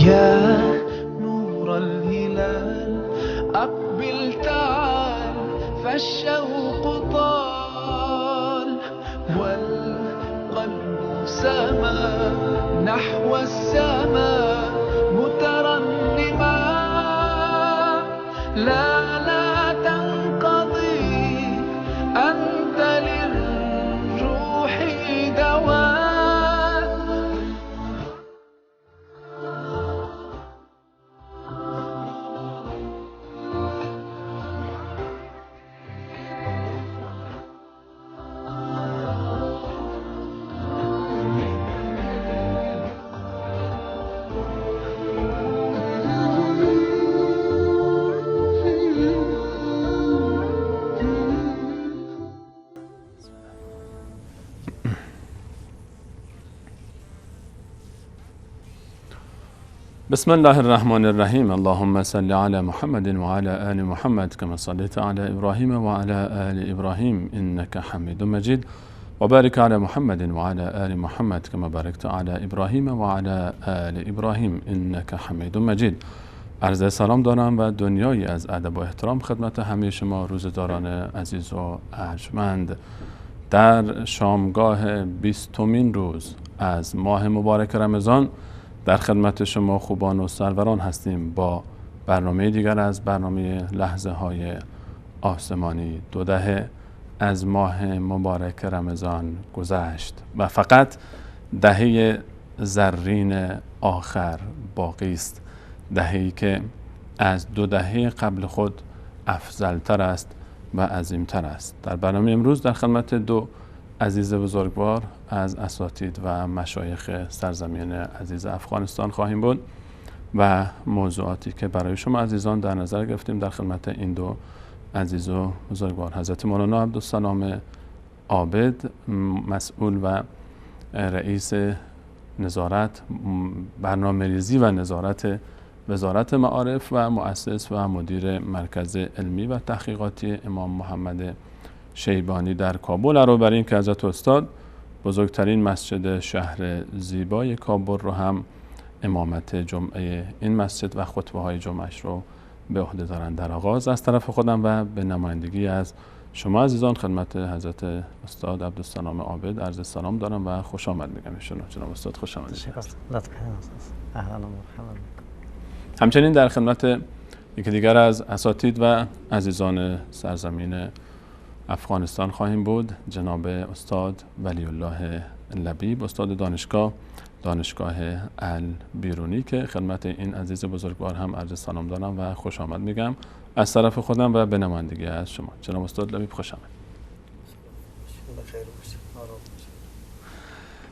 يا نور الهلال أقبل تعال فالشوق طال والقلب سما نحو السماء مترنما لا تنقضي أنت للروح دواء. بسم الله الرحمن الرحیم. اللهم صل علی محمد وعلى آل محمد كما صليت على ابراهیم وعلى آل ابراهیم انك حمید مجید و بارک علی محمد وعلى آل محمد كما باركت على ابراهیم وعلى آل ابراهیم انك حمید مجید. عرض سلام دارم و دنیایی از ادب و احترام خدمت همه شما روزداران عزیز و ارجمند. در شامگاه 20مین روز از ماه مبارک رمضان در خدمت شما خوبان و سروران هستیم با برنامه دیگر از برنامه لحظه های آسمانی. 2 دهه از ماه مبارک رمضان گذشت و فقط دهه زرین آخر باقی است، دهه‌ای که از 2 دهه قبل خود افضلتر است و عظیمتر است. در برنامه امروز در خدمت 2 عزیز بزرگوار از اساتید و مشایخ سرزمین عزیز افغانستان خواهیم بود و موضوعاتی که برای شما عزیزان در نظر گرفتیم در خدمت این 2 عزیز و بزرگوار. حضرت مولانا عبدالسلام عابد، مسئول و رئیس نظارت برنامه‌ریزی و نظارت وزارت معارف و مؤسس و مدیر مرکز علمی و تحقیقاتی امام محمد شیبانی در کابل. علاوه بر این که حضرت استاد بزرگترین مسجد شهر زیبای کابل رو هم امامت جمعه این مسجد و خطبه های جمعش رو به عهده دارند. در آغاز از طرف خودم و به نمایندگی از شما عزیزان خدمت حضرت استاد عبدالسلام عابد عرض سلام دارم و خوش آمد میگم. جناب استاد خوش آمدید. همچنین در خدمت یکی دیگر از اساتید و عزیزان سرزمین افغانستان خواهیم بود، جناب استاد ولی الله لبیب، استاد دانشگاه البیرونی که خدمت این عزیز بزرگوار هم عرض سلام دارم و خوش آمد میگم از طرف خودم و به نمایندگی از شما. جناب استاد لبیب خوش آمد.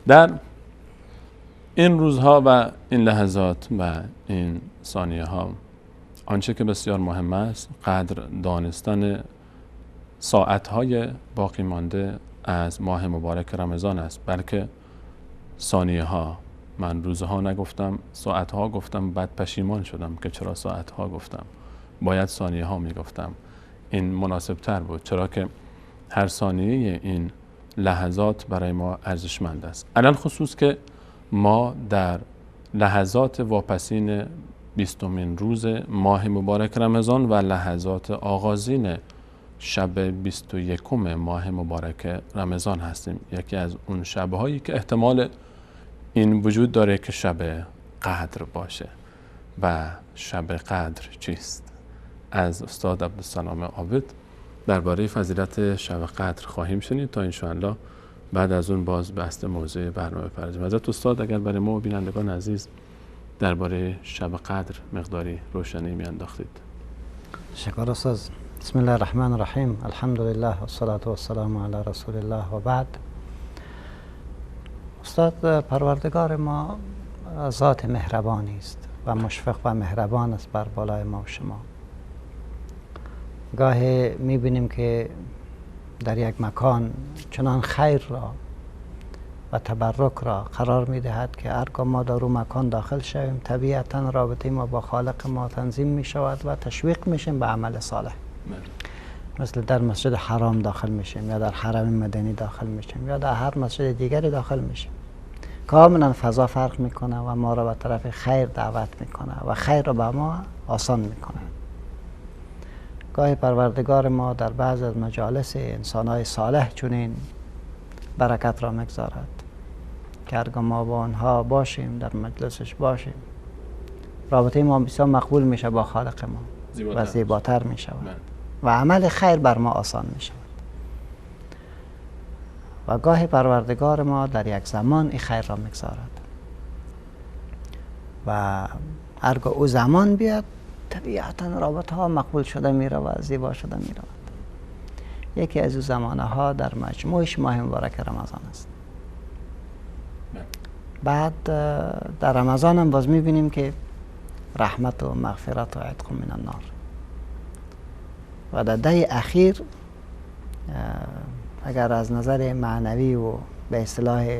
در این روزها و این لحظات و این ثانیه ها آنچه که بسیار مهم است قدر دانستن ساعتهای باقی مانده از ماه مبارک رمضان است، بلکه ثانیه ها. من روزها نگفتم، ساعتها گفتم، بعد پشیمان شدم که چرا ساعتها گفتم، باید ثانیه ها میگفتم. این مناسب تر بود، چرا که هر ثانیه این لحظات برای ما ارزشمند است، علل خصوص که ما در لحظات واپسین 20مین روز ماه مبارک رمضان و لحظات آغازین شب 21 ماه مبارک رمضان هستیم. یکی از اون شب‌هایی که احتمال این وجود داره که شب قدر باشه. و شب قدر چیست؟ از استاد عبدالسلام عابد درباره فضیلت شب قدر خواهیم شنید تا انشاءالله بعد از اون باز بحث موضوع برنامه بپردازیم. حضرت استاد اگر برای ما و بینندگان عزیز درباره شب قدر مقداری روشنی میانداختید. شکر استاد. بسم الله الرحمن الرحیم. الحمدلله و الصلاة و السلام علی رسول الله و بعد. استاد، پروردگار ما ذات مهربانی است و مشفق و مهربان است بر بالای ما و شما. گاهی میبینیم که در یک مکان چنان خیر را و تبرک را قرار میدهد که هرگاه ما در اون مکان داخل شویم طبیعتا رابطه ما با خالق ما تنظیم میشود و تشویق میشیم به عمل صالح. مثل در مسجد حرام داخل میشیم یا در حرم مدنی داخل میشیم یا در هر مسجد دیگری داخل میشیم. کاملا فضا فرق میکنه و ما را به طرف خیر دعوت میکنه و خیر را به ما آسان میکنه. گاهی پروردگار ما در بعض از مجالس انسانهای صالح چنین برکت را میگذارد که هرگاه ما با آنها باشیم، در مجلسش باشیم، رابطه ما بسیار مقبول میشه با خالق ما و زیباتر میشود و عمل خیر بر ما آسان میشود. و گاهی پروردگار ما در یک زمان این خیر را میگذارد و هرگاه او زمان بیاد طبیعتا رابطه ها مقبول شده میره و زیبا شده میره. یکی از او زمانه ها در مجموعش ماه مبارک رمضان است. بعد در رمضان هم باز میبینیم که رحمت و مغفرت و عتق من النار. و در ده اخیر اگر از نظر معنوی و به اصطلاح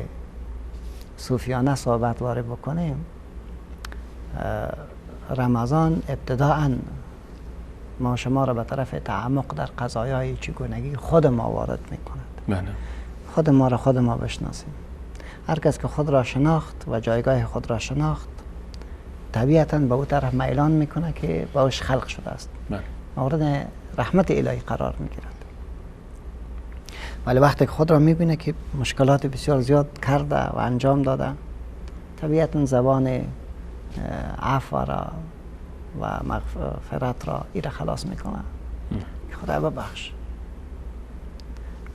صوفیانه صحبت وارد بکنیم، رمضان ابتداءً ما شما را به طرف تعمق در قضایای چگونگی خود ما وارد می کند. خود ما را خود ما بشناسیم. هر کس که خود را شناخت و جایگاه خود را شناخت طبیعتاً به او طرف میلان میکنه که باش خلق شده است. مورد رحمت الهی قرار میگیرد. ولی وقتی که خود را میبینه که مشکلات بسیار زیاد کرده و انجام داده، طبیعتاً زبان عفو را و مغفرت را ایره خلاص میکنه که خدا ببخش.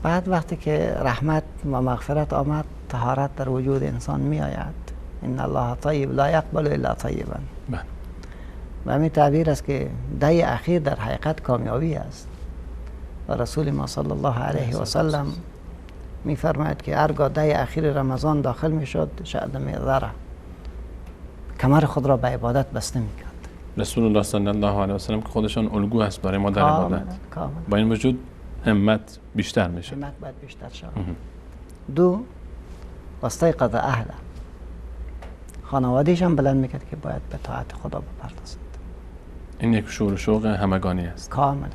بعد وقتی که رحمت و مغفرت آمد، طهارت در وجود انسان می آید. ان الله طیب لا یقبل الا طیبا. و همین تعبیر است که ده اخیر در حقیقت کامیابی است. و رسول ما صلی الله علیه و سلم می فرماید که هرگاه ده اخیر رمضان داخل می شد، شاید میذاره کمر خود را به عبادت بسته می کرد. رسول الله صلی الله علیه و سلم که خودشان الگو است برای ما در عبادت. با این وجود همت بیشتر میشه. همت باید بیشتر شود. دو، واستیقظ اهله. خانواده‌اش هم بلند میکرد که باید به طاعت خدا بپردازد. این یک شور و شوق همگانی است. کاملا.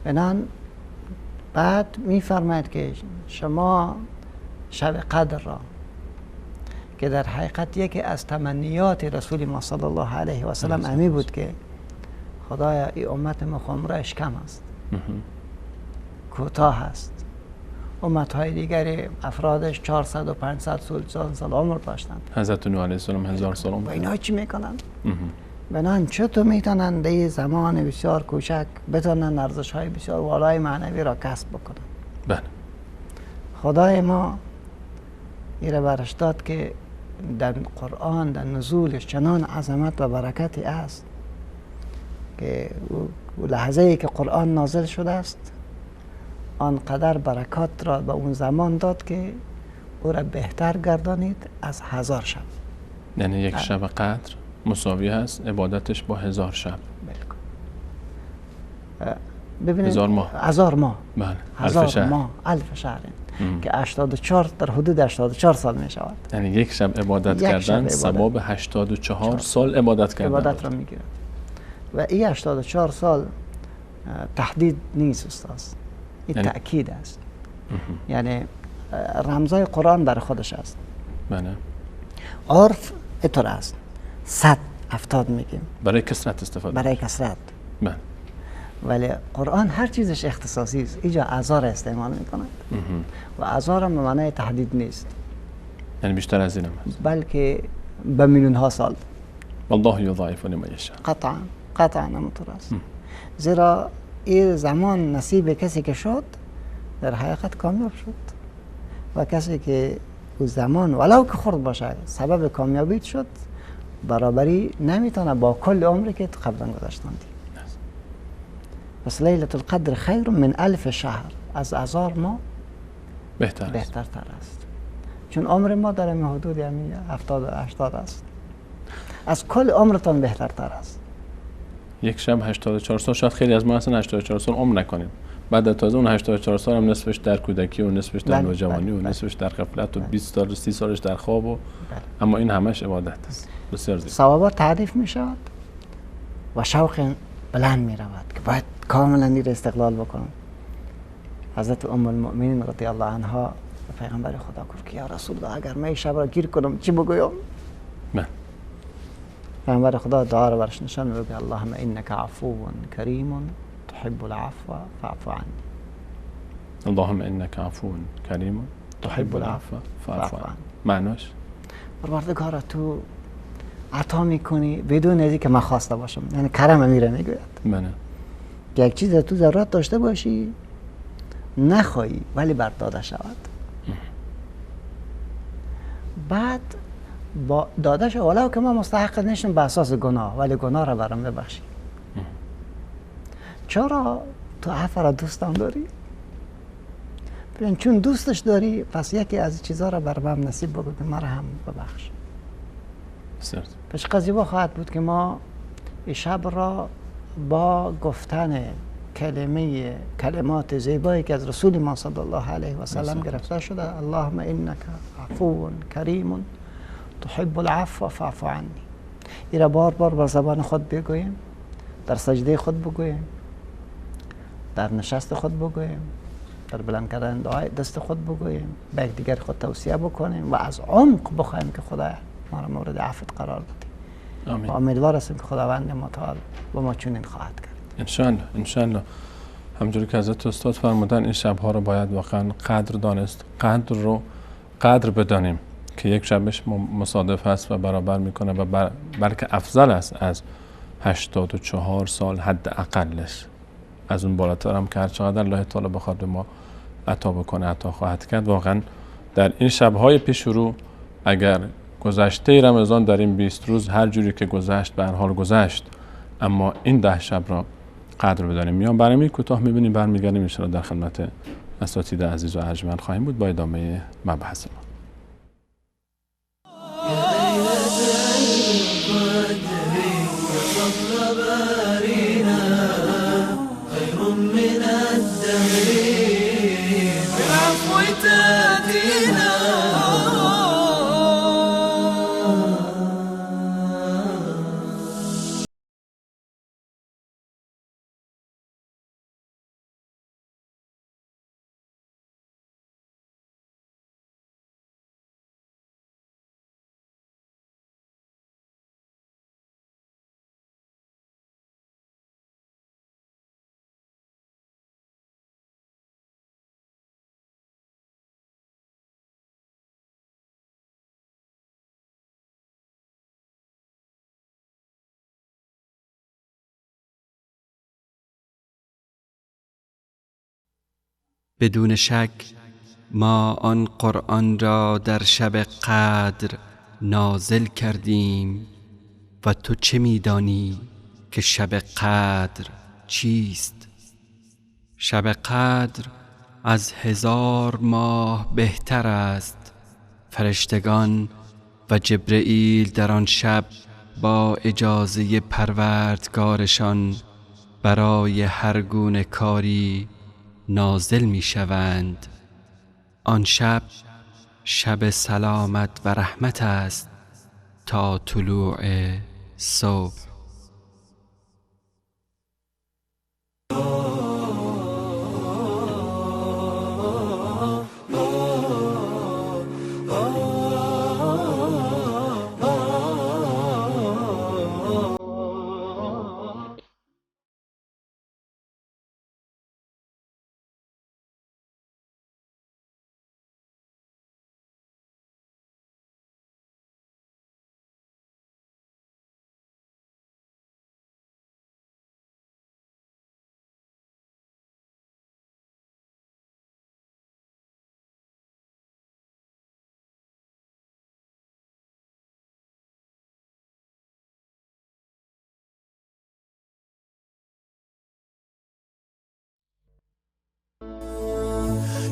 بنان بعد میفرماید که شما شب قدر را که در حقیقت یکی از تمنیات رسول ما صلی الله علیه و سلم امی بود که خدایا این امت ما عمرش کم است، کوتاه است. امت‌های دیگری افرادش 400 و 500 سال عمر داشتند. حضرت نوح علیه السلام 1000 سال عمر. و اینا چی میکنن؟ بنان چطور میتونن در این زمان بسیار کوچک بتونن ارزش‌های بسیار والای معنوی را کسب بکنن؟ بله. خدای ما ایره برش داد که در قرآن در نزولش چنان عظمت و برکتی است که او لحظه ای که قرآن نازل شده است آنقدر برکات را به اون زمان داد که او را بهتر گردانید از 1000 شب. یعنی یک شب قدر مساوی است عبادتش با 1000 شب. ببینید 1000 ماه. 1000 ماه. بله. 1000 ماه 1000 شهر که 84 در حدود 84 سال می شود. یعنی یک شب عبادت کردن ثواب 84 سال عبادت کردن. عبادت را میگیرد. و این 84 سال تحدید نیست استاد. این تأکید است. یعنی رمزای قرآن در خودش است. بله. عرف اینطور است. 100 70 میگیم. برای کثرت استفاده. برای کثرت. بله. ولی قرآن هر چیزش اختصاصی است. اینجا 1000 استعمال میکند. و 1000 هم به معنای تحدید نیست. یعنی بیشتر از این هم هست. بلکه به میلیون ها سال. والله یضاعف لمن یشاء. قطعا همونطور است. زیرا این زمان نصیب کسی که شد در حقیقت کامیاب شد و کسی که او زمان ولو که خرد باشه سبب کامیابی شد برابری نمیتونه با کل عمری که تو قبلا گذاشتندی. پس لیلة القدر خیر من 1000 شهر. از 1000 ماه بهترتر است. چون عمر ما در این حدود 70 80 است. از کل عمرتان بهترتر است. یک شب 84 سال. شاید خیلی از ما اصلا 84 سال عمر نکنیم. بعد تازه اون 84 سال هم نصفش در کودکی و نصفش در نوجوانی و نصفش در غفلت و 20 سال 30 سالش در خواب و اما این همش عبادت است. بسیار زیبا. ثوابات تعریف می شود و شوق بلند می رود که باید کاملا این استقلال بکنم. حضرت ام المؤمنین رضی الله عنها پیغمبر خدا گفت که یا رسول الله اگر من این شب را گیر کنم چی بگویم؟ بله. پیغمبر خدا دعا را برش نشان میده اللهم انک عفو کریم تحب العفو فاعف عنی. اللهم انک عفو کریم تحب العفو فاعف عنی. معناش پروردگار تو عطا میکنی بدون از اینکه من خواسته باشم، یعنی کرم میره میگوید بله. که یک چیز تو ضرورت داشته باشی نخواهی ولی بر داده شود. بعد با داده شود ولو که من مستحق نیستم به اساس گناه، ولی گناه را برام ببخشی. چرا تو عفو را دوستم داری؟ ببین چون دوستش داری پس یکی از چیزها را بر من نصیب بگو که مرا هم ببخش. پس قضیه خواهد بود که ما این شب را با گفتن کلمات زیبایی که از رسول ما صلی الله علیه و سلم گرفته شده اللهم انک عفو کریم تحب العفو فاعف عنی. این را بار بار بر زبان خود بگوییم، در سجده خود بگوییم، در نشست خود بگوییم، در بلند کردن دعای دست خود بگوییم، به دیگر خود توصیه بکنیم و از عمق بخوایم که خدا ما را مورد عفو قرار بده. آمین. و امیدوار هستیم که خداوند متعال با ما چنین خواهد کرد. انشالله. همونجوری که حضرت استاد فرمودن این شبها رو باید واقعا قدر دانست، قدر بدانیم که یک شبش مصادف هست و برابر میکنه و بلکه افضل است از 84 سال حد اقلش. از اون بالاتر هم که هر چقدر الله تعالی بخواد به ما عطا بکنه عطا خواهد کرد. واقعا در این شبهای پیش رو اگر گذشته رمضان در این 20 روز هر جوری که گذشت به هر حال گذشت، اما این 10 شب را قدر بدانیم. میام برنامه کوتاه میبینیم، برمیگردیم ان شاءالله در خدمت اساتید عزیز و ارجمند خواهیم بود با ادامه مبحث ما. بدون شک ما آن قرآن را در شب قدر نازل کردیم و تو چه می‌دانی که شب قدر چیست؟ شب قدر از 1000 ماه بهتر است. فرشتگان و جبرئیل در آن شب با اجازه پروردگارشان برای هر گونه کاری نازل می شوند. آن شب شب سلامت و رحمت است تا طلوع صبح.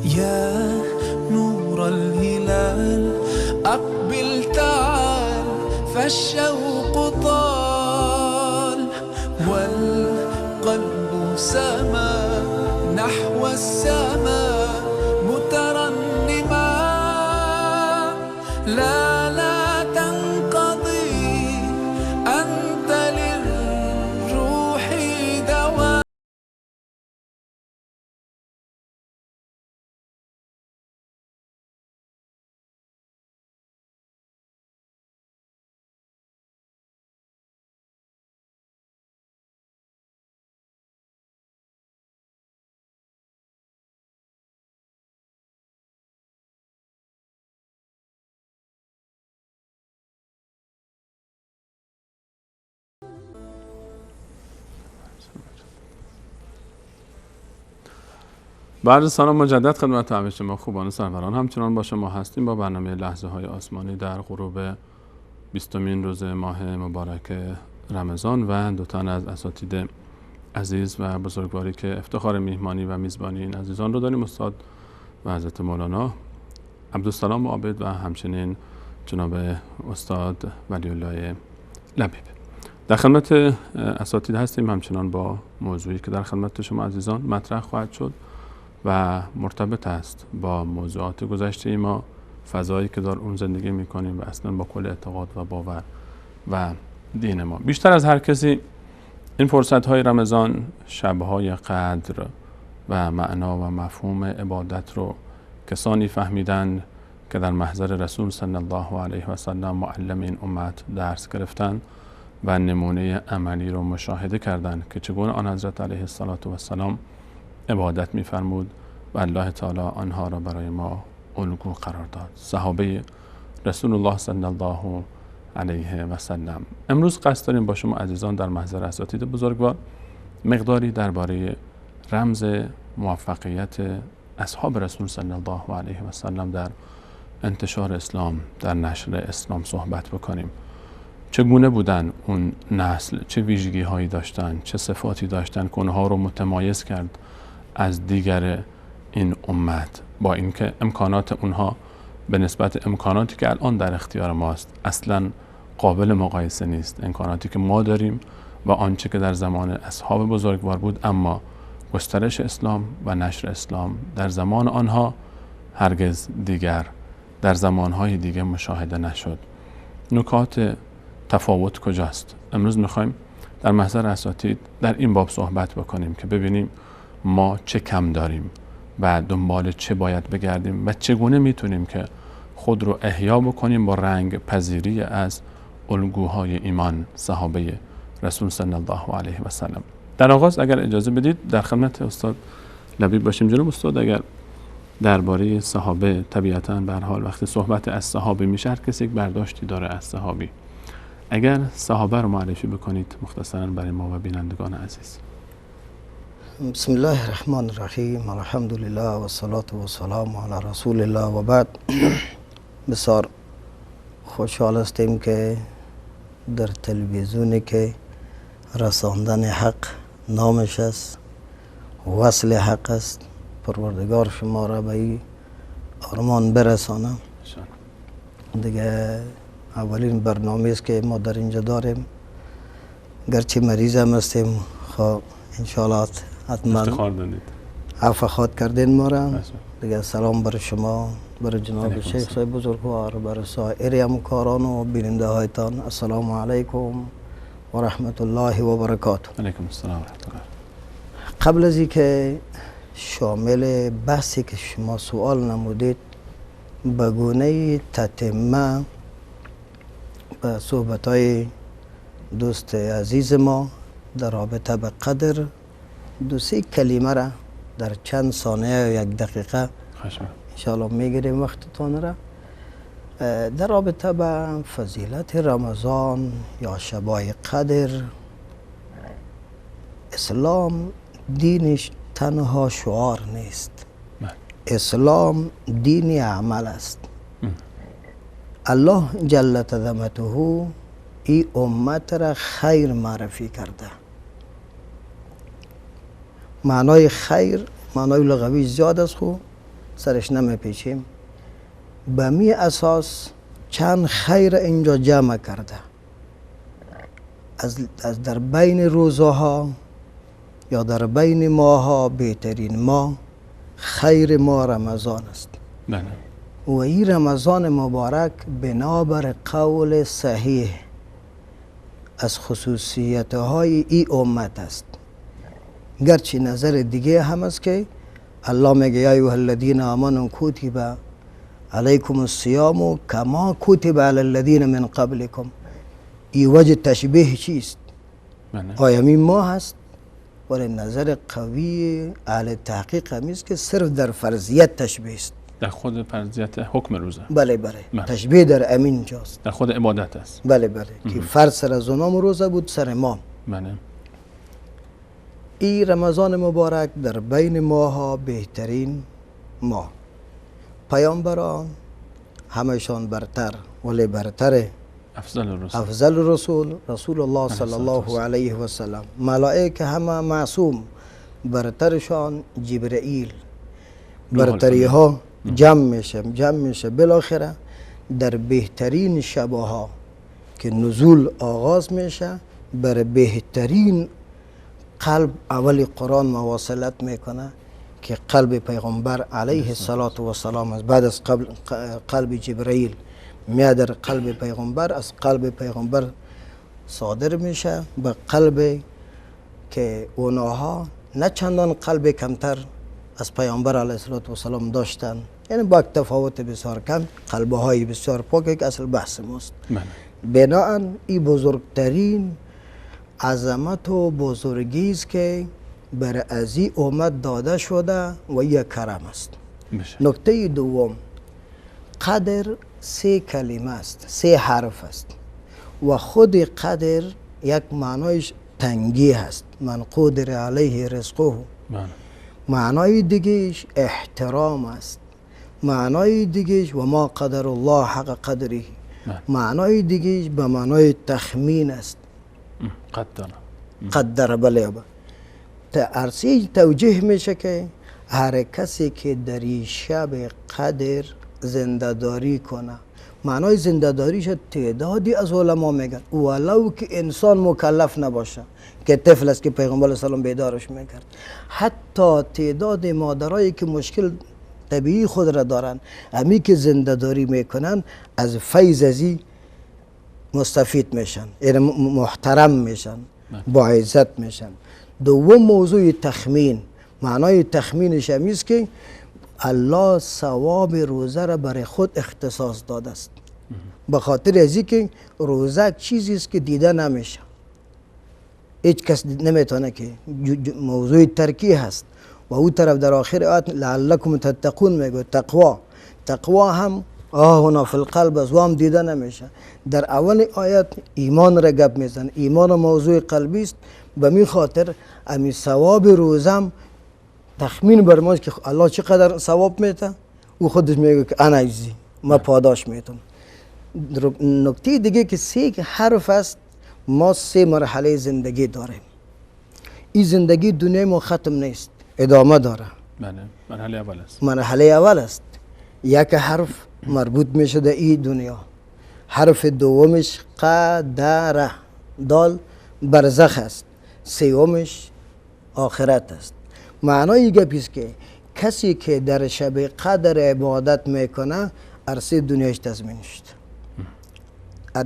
يا نور الهلال أقبل تعال فالشوق طال والقلب سما نحو السماء مترنما. لا بعد سلام مجدد خدمت همه شما خوبان و سروران، همچنان با شما هستیم با برنامه لحظه های آسمانی در غروب 20مین روز ماه مبارک رمضان و دو تن از اساتید عزیز و بزرگواری که افتخار میهمانی و میزبانی این عزیزان رو داریم، استاد و حضرت مولانا عبدالسلام عابد و همچنین جناب استاد ولی الله لبیب. در خدمت اساتید هستیم همچنان با موضوعی که در خدمت شما عزیزان مطرح خواهد شد و مرتبط است با موضوعات گذشته ما، فضایی که در اون زندگی میکنیم و اصلا با کل اعتقاد و باور و دین ما. بیشتر از هر کسی این فرصت های رمضان، شبهای قدر و معنا و مفهوم عبادت رو کسانی فهمیدن که در محضر رسول صلی الله علیه و سلم معلم این امت درس گرفتن و نمونه عملی رو مشاهده کردند که چگونه آن حضرت علیه السلام عبادت می‌فرمود و الله تعالی آنها را برای ما الگو قرار داد. صحابه رسول الله صلی الله علیه و سلم. امروز قصد داریم با شما عزیزان در محضر اساتید بزرگوار مقداری درباره رمز موفقیت اصحاب رسول صلی الله علیه و سلم در انتشار اسلام، در نشر اسلام صحبت بکنیم. چگونه بودن اون نسل، چه ویژگی هایی داشتن، چه صفاتی داشتن که اونها رو متمایز کرد از دیگر این امت، با اینکه امکانات اونها به نسبت امکاناتی که الان در اختیار ماست اصلا قابل مقایسه نیست. امکاناتی که ما داریم و آنچه که در زمان اصحاب بزرگوار بود، اما گسترش اسلام و نشر اسلام در زمان آنها هرگز دیگر در زمانهای دیگه مشاهده نشد. نکات تفاوت کجاست؟ امروز میخوایم در محضر اساتید در این باب صحبت بکنیم که ببینیم ما چه کم داریم و دنبال چه باید بگردیم و چگونه میتونیم که خود رو احیا بکنیم با رنگ پذیری از الگوهای ایمان صحابه رسول صلی الله علیه و سلم. در آغاز اگر اجازه بدید در خدمت استاد لبیب باشیم. جناب استاد، اگر درباره صحابه، طبیعتاً به هر حال وقتی صحبت از صحابه میشه هر کسی یک برداشتی داره از صحابی، اگر صحابه رو معرفی بکنید مختصراً برای ما و بینندگان عزیز. بسم الله الرحمن الرحیم، الحمدلله و الصلاة و السلام علی رسول الله و بعد. بسیار خوشحال هستیم که در تلویزیونی که رساندن حق نامش است، وصل حق است، پروردگار شما را به این آرمان برسانم. دیگه اولین برنامه است که ما در اینجا داریم، گرچه مریض هم هستیم، خب انشاءالله حتما عفو خواهد کردین ما را. دیگه سلام بر شما، بر جناب شیخ صاحب بزرگوار، بر سایر همکاران و بیننده هایتان. السلام علیکم و رحمت الله و برکاته. علیکم السلام و رحمت الله. قبل از اینکه شامل بحثی که شما سوال نمودید به گونه تتمه به صحبت‌های دوست عزیز ما در رابطه به قدر، دو سه کلمه را در چند ثانیه و یک دقیقه انشاءالله میگیریم وقتتان را در رابطه به فضیلت رمضان یا شبای قدر. اسلام دینش تنها شعار نیست، اسلام دین عمل است. الله جل عظمته این امت را خیر معرفی کرده. معنای خیر معنای لغوی زیاد است، خو سرش نمیپیچیم. به می اساس چند خیر اینجا جمع کرده. از در بین روزها یا در بین ماها بهترین ماه خیر ما رمضان است. و این رمضان مبارک بنابر قول صحیح از خصوصیت های این امت است. گرچه نظر دیگه هم است که الله میگه یا ایها الذین آمنوا کتب علیکم الصیام کما کتب علی الذین من قبلکم. این وجه تشبیه چیست؟ آیا این ما هست؟ ولی نظر قوی اهل تحقیق هم است که صرف در فرضیت تشبیه است، در خود فرضیت حکم روزه. بله تشبیه در امین جاست، در خود عبادت است. بله که فرض سر از اونام روزه بود، سر ما. بله. این رمضان مبارک در بین ماها بهترین ماه. پیامبران همشان برتر، ولی برتر افضل رسول رسول الله صلی الله علیه و سلم. ملائکه همه معصوم، برترشان جبرئیل. برتری ها جمع میشه بالاخره در بهترین شبها که نزول آغاز میشه، بر بهترین قلب اول قرآن مواصلت میکنه که قلب پیغمبر علیه السلام است. بعد از قلب جبرئیل میاد در قلب پیغمبر، از قلب پیغمبر صادر میشه به قلب که اونها نه چندان قلب کمتر از پیامبر علیه السلام داشتن، یعنی با تفاوت بسیار کم، قلبهای بسیار پاک که اصل بحث ماست. بناهن این بزرگترین عظمت و بزرگی است که بر ازی امت داده شده و یک کرم است. نکته دوم، قدر 3 کلمه است، 3 حرف است و خود قدر یک معنایش تنگی هست. من قدر علیه رزقه. معنای دیگهش احترام است. معنای دیگهش و ما قدر الله حق قدره. معنای دیگهش به معنای تخمین است. قدر بله. ارسی توجیه میشه که هر کسی که در این شب قدر زنده‌داری کنه، معنای زنده‌داریش تعدادی از علما میگن ولو که انسان مکلف نباشه، که طفل است که پیغمبر علیه السلام بیدارش میکرد، حتی تعداد مادرایی که مشکل طبیعی خود را دارن، امی که زنده‌داری میکنن از فیض ازی مستفید میشن، یعنی محترم میشن، با عزت میشن. دوم موضوع تخمین. معنای تخمینش همیست که الله ثواب روزه را برای خود اختصاص داده است، به خاطر ازی که روزه چیزی است که دیده نمیشه، هیچ کس نمیتونه، که موضوع ترکی هست. و او طرف در آخر آیت لعلکم تتقون میگه تقوا هم هنا فی القلب است و هم دیده نمیشه. در اول آیت ایمان را گپ میزن، ایمان موضوع قلبی است. به می خاطر امی ثواب روزم تخمین بر ماست که الله چقدر ثواب میده، او خودش میگه که انا اجزی، ما پاداش میتونم. نکته دیگه که 3 حرف است. ما 3 مرحله زندگی داریم. این زندگی دنیای ما ختم نیست، ادامه داره. مرحله اول است. مرحله اول است. یک حرف مربوط میشه در این دنیا. حرف دومش قدره، دال برزخ است. سومش آخرت است. معنای گپیست که کسی که در شب قدر عبادت میکنه، عرصه دنیاش تضمین شد،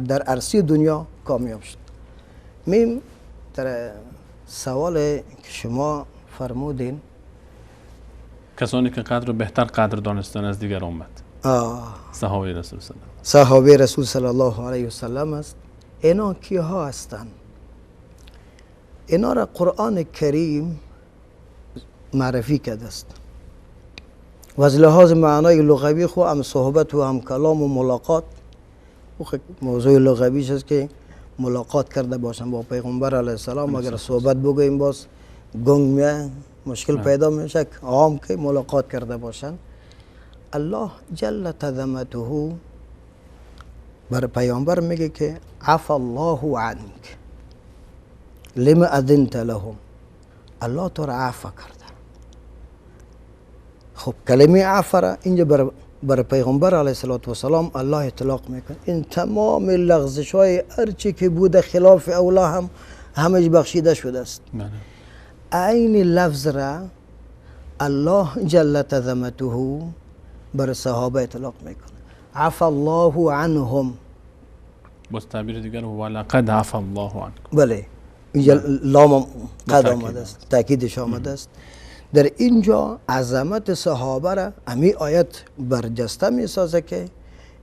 در عرصه دنیا کامیاب شد. میم در سوال که شما فرمودین، کسانی که قدر رو بهتر قدر دانستن از دیگر امت، صحابه رسول صلی الله علیه و سلم است. اینا کیها هستند؟ اینا را قرآن کریم معرفی کرده است و از لحاظ معنای لغوی خو هم صحبت و هم کلام و ملاقات، موضوع لغویش است که ملاقات کرده باشن با پیغمبر علیه السلام. اگر صحبت بگوییم باز گنگ میه، مشکل پیدا میشه، عام که ملاقات کرده باشن. الله جل عظمته بر پیامبر میگه که عفا الله عنک لما اذنت لهم. الله تو را عفا کرده. خب کلمه عفا را اینجا بر پیغمبر علیه السلام الله اطلاق میکنه. این تمام لغزش های هرچی که بوده خلاف اولا هم همش بخشیده شده است. این لفظ را الله جل عظمته بر صحابه اطلاق میکنه. عفا الله عنهم. با تعبیر دیگر ولقد عفا الله عنکم. بله، اینجا لام قد آمده است، تاکیدش آمده است. در اینجا عظمت صحابه را امی آیت برجسته می سازه که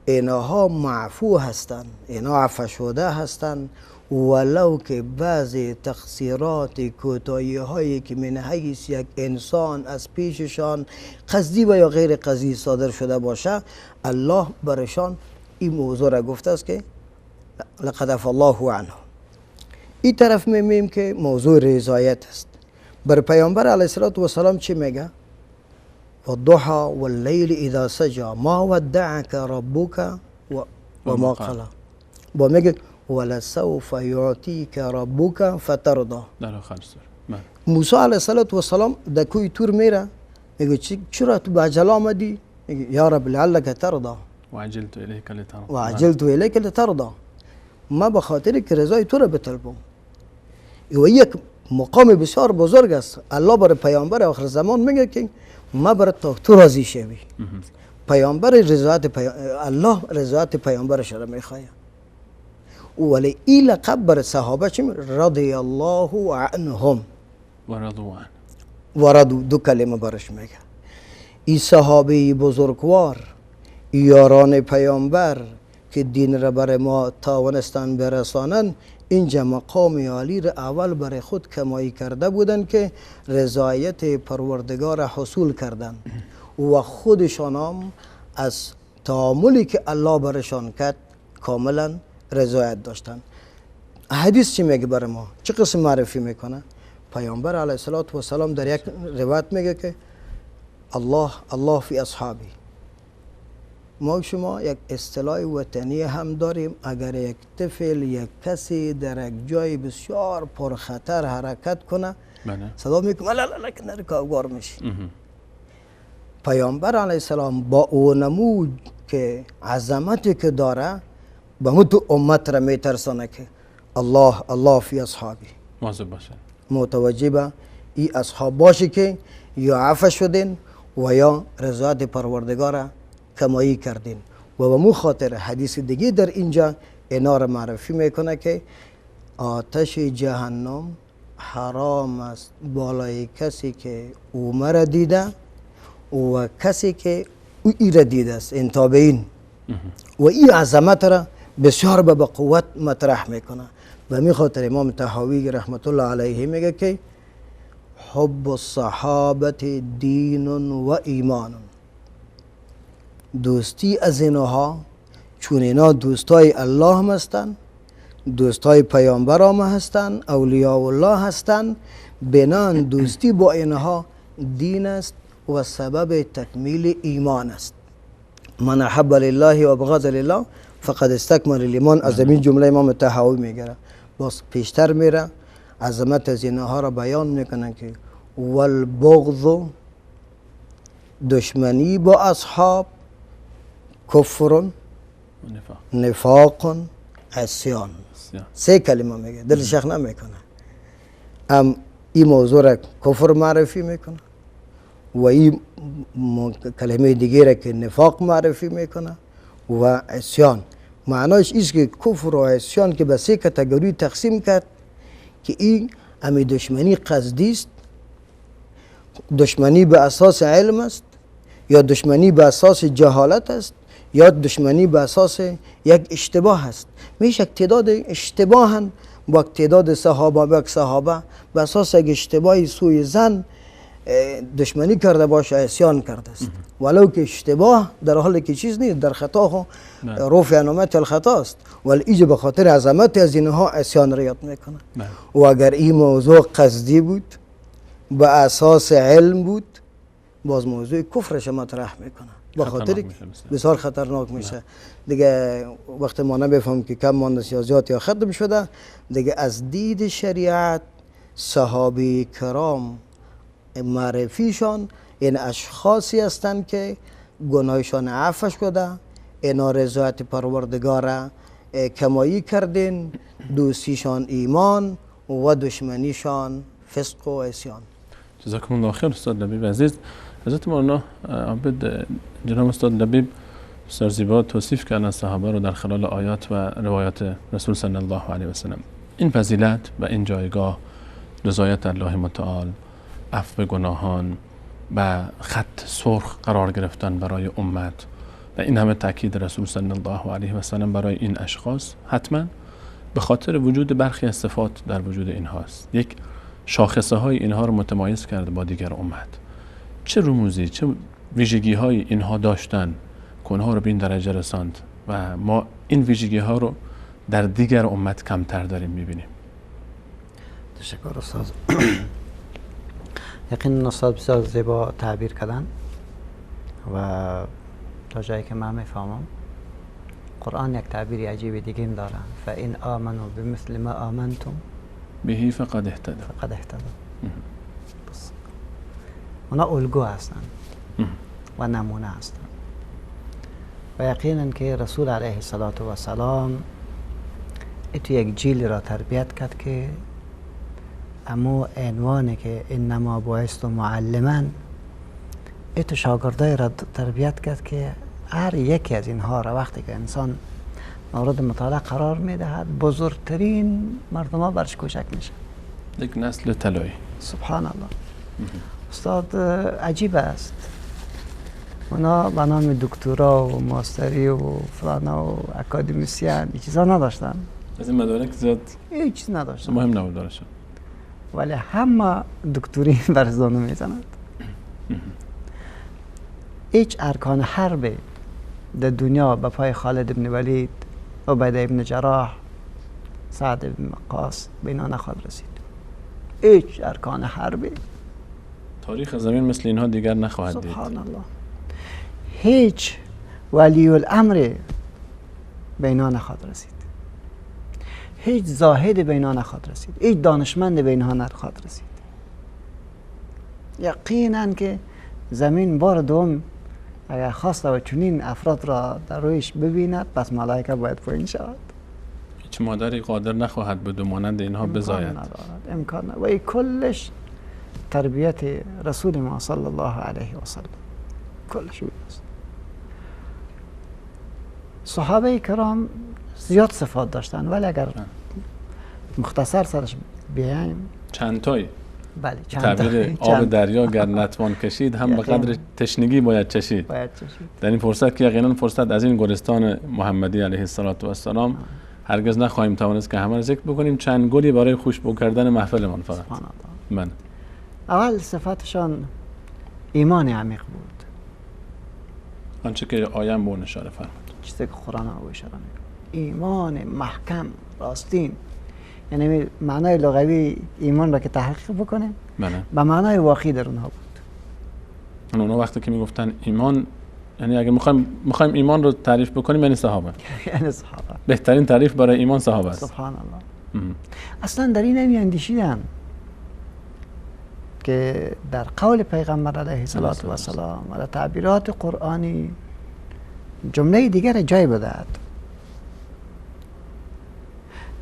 اینها معفو هستند، اینها عفو شده هستند، ولو که بعضی تقصیرات کوتاهی هایی که من حیث یک انسان از پیششان قصدی و یا غیر قصدی صادر شده باشه، الله برشان این موضوع را گفته است که لقد عفا الله عنه. این طرف میمیم که موضوع رضایت است. بر پیامبر علیه السلام چی میگه؟ والضحى واللیل اذا سجى ما ودعك ربك و ما قلى. با میگه ولسوف یعطیک ربک فترضی. در آخر سوره موسی علیه السلام در کوی تور میره، میگه چرا تو به عجله آمدی؟ میگه یا رب لعلک ترضی وعجلت الیک لترضی. وعجلت الیک لترضی. ما به خاطر که رضای تو را بطلبم. و یک مقام بسیار بزرگ است. الله برای پیامبر آخر زمان میگه که ما برای تو راضی شوی. پیامبر الله رضایت پیامبرش را میخواد. ولی این لقب بر صحابه چی رضی الله عنهم و رضوا دو کلمه برش میگه. این صحابه بزرگوار یاران پیامبر که دین را بر ما توانستند برسانند، اینجا مقام عالی را اول برای خود کمایی کرده بودند که رضایت پروردگار حصول کردند و خودشان هم از تعاملی که الله برشان کرد کاملا رضایت داشتند. حدیث چی میگه برای ما؟ چه قسم معرفی میکنه؟ پیامبر علیه السلام در یک روایت میگه که الله فی اصحابی. ما شما یک اصطلاح وطنی هم داریم، اگر یک طفل یک کسی در یک جای بسیار پرخطر حرکت کنه صدا میکنه لا که نره کاغار میشه. پیامبر علیه السلام با او نمود که عظمتی که داره به همون تو امت را میترسانه که الله فی اصحابی. متوجه به ای اصحاب باشی که یا عفو شدین و یا رضایت پروردگار کمایی کردین. و به مو خاطر حدیث دیگه در اینجا اینا را معرفی میکنه که آتش جهنم حرام است بالای کسی که او مرا دیده و کسی که او ای را دیده است، این تابعین. و این عظمت را بسیار به قوت مطرح میکنه. و می خاطر امام طحاوی رحمت الله علیه میگه که حب الصحابت دین و ایمان. دوستی از اینها، چون اینا دوستای الله هم هستن، دوستای پیامبر هم هستن، اولیاء الله هستن، بنان دوستی با اینها دین است و سبب تکمیل ایمان است. من احب لله و بغض لله فقد استکمل الایمان. از این جمله امام طحاوی میگه. باز پیشتر میره عظمت از اینها را بیان میکنن که والبغض دشمنی با اصحاب کفر نفاق عصیان. سه کلمه میگه، دلش شخ نمیکنه. این موضوع را کفر معرفی میکنه و این کلمه دیگه را که نفاق معرفی میکنه و عصیان. معناش ایست که کفر و عصیان که به سه کاتگوری تقسیم کرد که این امی دشمنی قصدی است، دشمنی به اساس علم است، یا دشمنی به اساس جهالت است، یا دشمنی به اساس یک اشتباه است. میشه یک تعداد اشتباهن با تعداد صحابه به اساس یک اشتباهی سوی زن دشمنی کرده باشه، عصیان کرده است. ولو که اشتباه در حالی که چیز نیست، در خطا ها رفع علامت الخطا است، ولی ایجا به خاطر عظمت از اینها عصیان را یاد میکنه. و اگر این موضوع قصدی بود، به اساس علم بود، باز موضوع کفرش مطرح میکنه. به خاطر بسیار خطرناک میشه. دیگه وقت ما نمیفهم که کم مانده سیاسات یا ختم شده، دیگه از دید شریعت صحابه کرام معرفیشان این اشخاصی هستند که گناهشان عفو شده، اینا رضایت پروردگار کمایی کردین، دوستیشان ایمان و دشمنیشان فسق و عصیان. جزاکم الله خیر استاد لبیب عزیز. حضرت مولانا عابد جناب استاد لبیب بسیار زیبا توصیف کردن صحابه رو در خلال آیات و روایات رسول صلی الله علیه و سلم. این فضیلت و این جایگاه، رضایت الله متعال، عفو گناهان و خط سرخ قرار گرفتن برای امت و این همه تاکید رسول صلی الله علیه و سلم برای این اشخاص، حتما به خاطر وجود برخی از صفات در وجود اینهاست. یک شاخصه های اینها رو متمایز کرده با دیگر امت. چه رموزی، چه ویژگی های اینها داشتن که اونها رو به این درجه رساند و ما این ویژگی ها رو در دیگر امت کمتر داریم میبینیم؟ تشکر استاد. یقینا استاد بسیار زیبا تعبیر کردن و تا جایی که من میفهمم قرآن یک تعبیر عجیب دیگه هم داره. فإن آمنوا بمثل ما آمنتم به فقد اهتدوا. فقد اهتدوا. بس اونا الگو هستن و نمونه هستن و یقینا که رسول علیه السلام تو یک جیل را تربیت کرد که اما عنوانی که انما بعثت معلما تو شاگردای را تربیت کرد که هر یکی از اینها را وقتی که انسان مورد مطالعه قرار میدهد بزرگترین مردم ها برش کوشک میشه. یک نسل طلایی. سبحان الله. استاد عجیب است. اونا به نام دکترا و ماستری و فلانا و اکادمیسین این چیزا نداشتن. از این مدارک زیاد هیچ چیز نداشتن. مهم نبود دارشون. ولی همه دکتری بر زانو میزنند. هیچ ارکان حرب در دنیا به پای خالد ابن ولید عبیده ابن جراح سعد ابن وقاص به اینا نخواهد رسید. هیچ ارکان حربی تاریخ زمین مثل اینها دیگر نخواهد دید. سبحان الله. هیچ ولی الامر به اینا نخواهد رسید. هیچ زاهد به اینا نخواهد رسید. هیچ دانشمند به اینها نخواهد رسید. یقینا که زمین بار دوم اگر خواست و چنین افراد را در رویش ببیند پس ملائکه باید پایین شود. هیچ مادری قادر نخواهد بود مانند اینها بزاید. امکان ندارد. و این کلش تربیت رسول ما صلی الله علیه و سلم کلش است. صحابه کرام زیاد صفات داشتن ولی اگر مختصر سرش بیایم چند تایی. بله تعبیر آب دریا گر نتوان کشید هم به قدر تشنگی باید چشید. در این فرصت که یقینا فرصت از این گلستان محمدی علیه السلام هرگز نخواهیم توانست که همه را ذکر بکنیم. چند گلی برای خوشبو کردن محفلمان فقط. من اول صفاتشان ایمان عمیق بود. آنچه که آیه به اون اشاره فرمود. چیزی که قرآن او اشاره میکنه. ایمان محکم راستین. یعنی معنای لغوی ایمان را که تحقیق بکنیم به معنای واقعی در اونها بود. اونها وقتی که میگفتن ایمان یعنی اگه میخوایم ایمان رو تعریف بکنیم یعنی صحابه. یعنی صحابه. بهترین تعریف برای ایمان صحابه است. سبحان الله. اصلا در این نمی اندیشیدن که در قول پیغمبر علیه السلام و در تعبیرات قرآنی جمله دیگر جای بدهد،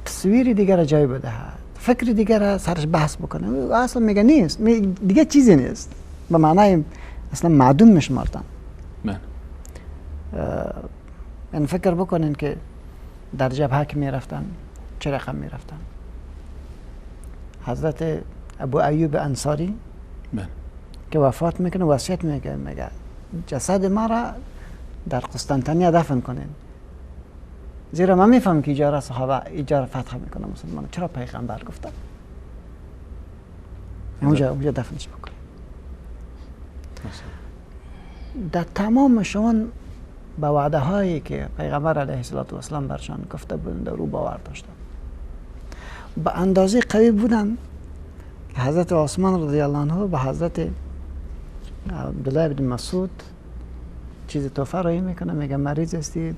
تصویر دیگر جای بدهد، فکر دیگر سرش بحث بکنه. اصلا میگه نیست، دیگه چیزی نیست، به معنای اصلا معدوم میشمردن. این فکر بکنین که در جبهه که میرفتن چه رقم میرفتن. حضرت ابو ایوب انصاری که وفات میکنه وصیت میگه جسد ما را در قسطنطنیه دفن کنین، زیرا من میفهم که اجاره صحابه اجاره فتح میکنه مسلمان. چرا پیغمبر گفتن اونجا دفنش بکنه. در تمام شون به وعده هایی که پیغمبر علیه السلام برشان گفته بودند رو باور داشتن، به اندازه قوی بودن که حضرت عثمان رضی الله عنه به حضرت عبدالله بن مسعود چیز تحفه رایی میکنه، میگه مریض هستی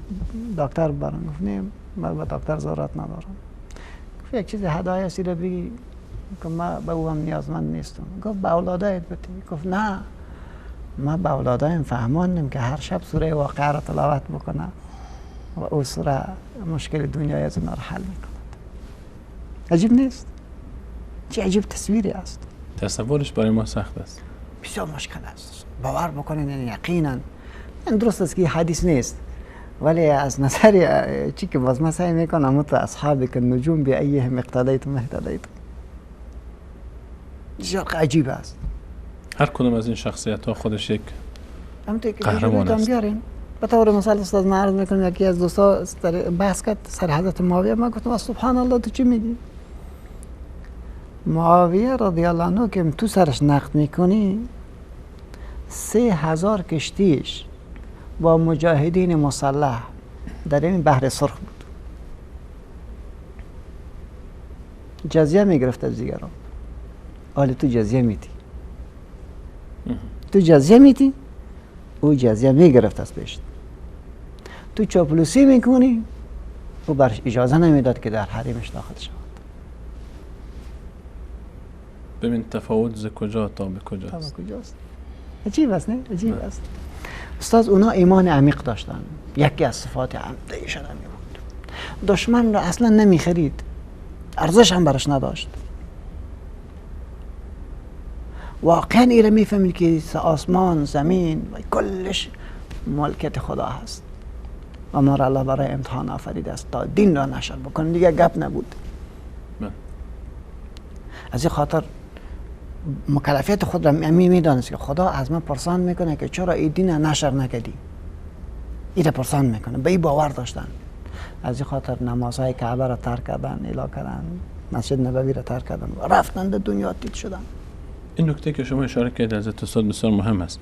دکتر برام. گفت نه من به دکتر ضرورت ندارم. گفت یک چیز هدایه هستی رو بگی که من به او هم نیازمند نیستم. گفت به اولادایت بتی. گفت نه ما به اولادایم فهماندیم که هر شب سوره واقعه را تلاوت بکنه و او سوره مشکل دنیای از اون را حل میکند. عجیب نیست؟ چه عجیب تصویری است. تصورش برای ما سخت است، بسیار مشکل است. باور بکنین یعنی یقینا این درست است که حدیث نیست ولی از نظر چی که باز من سعی میکنم مت اصحابی که نجوم به ایهم اقتدیتم اهتدیتم. بسیار عجیب است. هر کدوم از این شخصیت ها خودش یک قهرمان است. به طور مثال استاد من عرض میکنم یکی از دوستا بحث کرد سر حضرت معاویه. من گفتم سبحان الله تو چی میگی؟ معاویه رضی الله عنه که تو سرش نقد میکنی 3000 کشتیش با مجاهدین مسلح در این بحر سرخ بود. جزیه میگرفت از دیگران، حالا تو جزیه میدی. تو جزیه میدی، او جزیه میگرفت از پیشت. تو چاپلوسی میکنی، او برش اجازه نمیداد که در حریمش داخل شود. ببین تفاوت ز کجا تا به کجاست. عجیب است نه؟ عجیب است. استاد اونا ایمان عمیق داشتن. یکی از صفات عمده ایشان همین بود. دشمن رو اصلا نمیخرید، ارزش هم برش نداشت. واقعا ایره میفهمید که آسمان، زمین و کلش ملکت خدا هست و ما را الله برای امتحان آفریده است تا دین را نشر بکنه. دیگه گپ نبود. از این خاطر مکلفیت خود را میدانست که خدا از من پرسان میکنه که چرا این دین نشر نکردی. این را پرسان میکنه. به این باور داشتن. از این خاطر نمازهای کعبه را ترک کردن، الا کردن، مسجد نبوی را ترک کردن و رفتن در دنیا دید شدن. این نکته که شما اشاره کردید از استاد بسیار مهم است.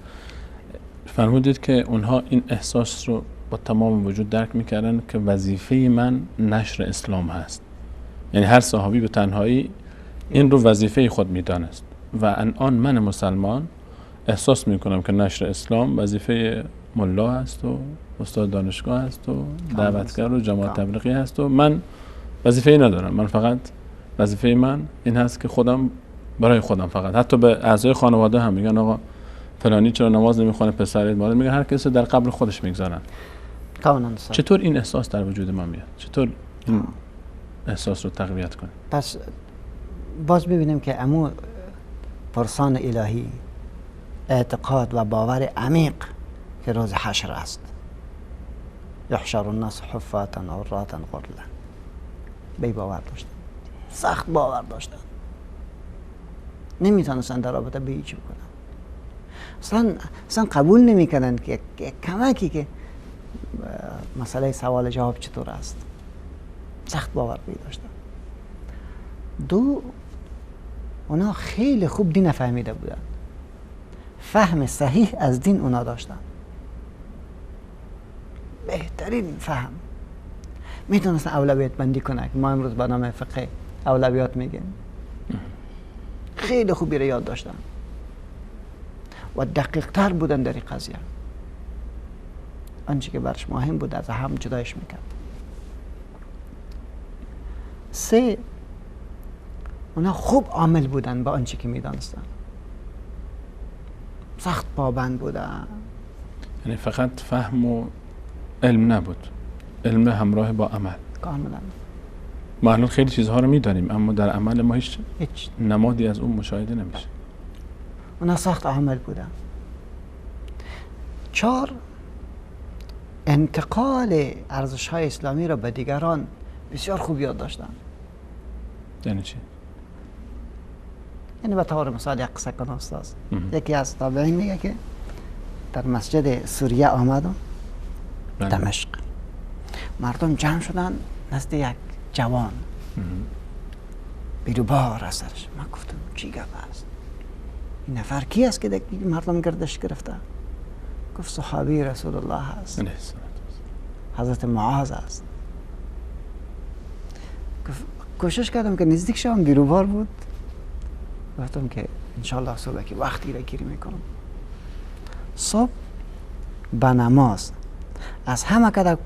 فرمودید که اونها این احساس رو با تمام وجود درک میکردن که وظیفه من نشر اسلام هست. یعنی هر صحابی به تنهایی این رو وظیفه خود میدانست و الان من مسلمان احساس میکنم که نشر اسلام وظیفه ملا هست و استاد دانشگاه هست و دعوتگر و جماعت تبلیغی هست و من وظیفه ندارم. من فقط وظیفه من این هست که خودم برای خودم فقط، حتی به اعضای خانواده هم میگن آقا فلانی چرا نماز نمیخونه، پسرت مادر، میگن هر کسی در قبر خودش میگذارن. چطور این احساس در وجود ما میاد؟ چطور این احساس رو تقویت کنیم؟ پس باز ببینیم که امو پرسان الهی، اعتقاد و باور عمیق که روز حشر است. یحشر الناس حفاتا عراتا غرلا. به باور داشتن، سخت باور داشتن، نمیتونستن در رابطه به هیچی بکنن. اصلا قبول نمیکنن که کمکی که مسئله سوال جواب چطور است. سخت باور بی داشتن. دو، اونا خیلی خوب دین فهمیده بودن. فهم صحیح از دین اونا داشتن. بهترین فهم. میتونستن اولویت بندی کنن. ما امروز با نام فقه اولویات میگیم. خیلی خوبی رو یاد داشتن و دقیق تر بودن در این قضیه. آنچه که برش مهم بود از هم جدایش میکرد. 3، اونا خوب عامل بودن با آنچه که میدانستن. سخت پابند بودن. یعنی فقط فهم و علم نبود، علم همراه با عمل. کاملا. ما الان خیلی چیزها رو میدانیم اما در عمل ما هیچ نمادی از اون مشاهده نمیشه. اونا سخت عامل بودن. 4، انتقال ارزش‌های اسلامی را به دیگران بسیار خوب یاد داشتن. یعنی چی؟ یعنی به طور مثال یک قصه کنم استاد. یکی از تابعین میگه که در مسجد سوریه آمدم، دمشق. مردم جمع شدن نزد یک جوان. بیروبار از سرش. من گفتم چی گپ است؟ این نفر کی است که مردم گردش گرفته؟ گفت صحابی رسول الله هست. حضرت معاذ است. کوشش کردم که نزدیک شوم، بیروبار بود. گفتم که انشالله صبح که وقتی را گیری میکنم. صبح به نماز از همه کده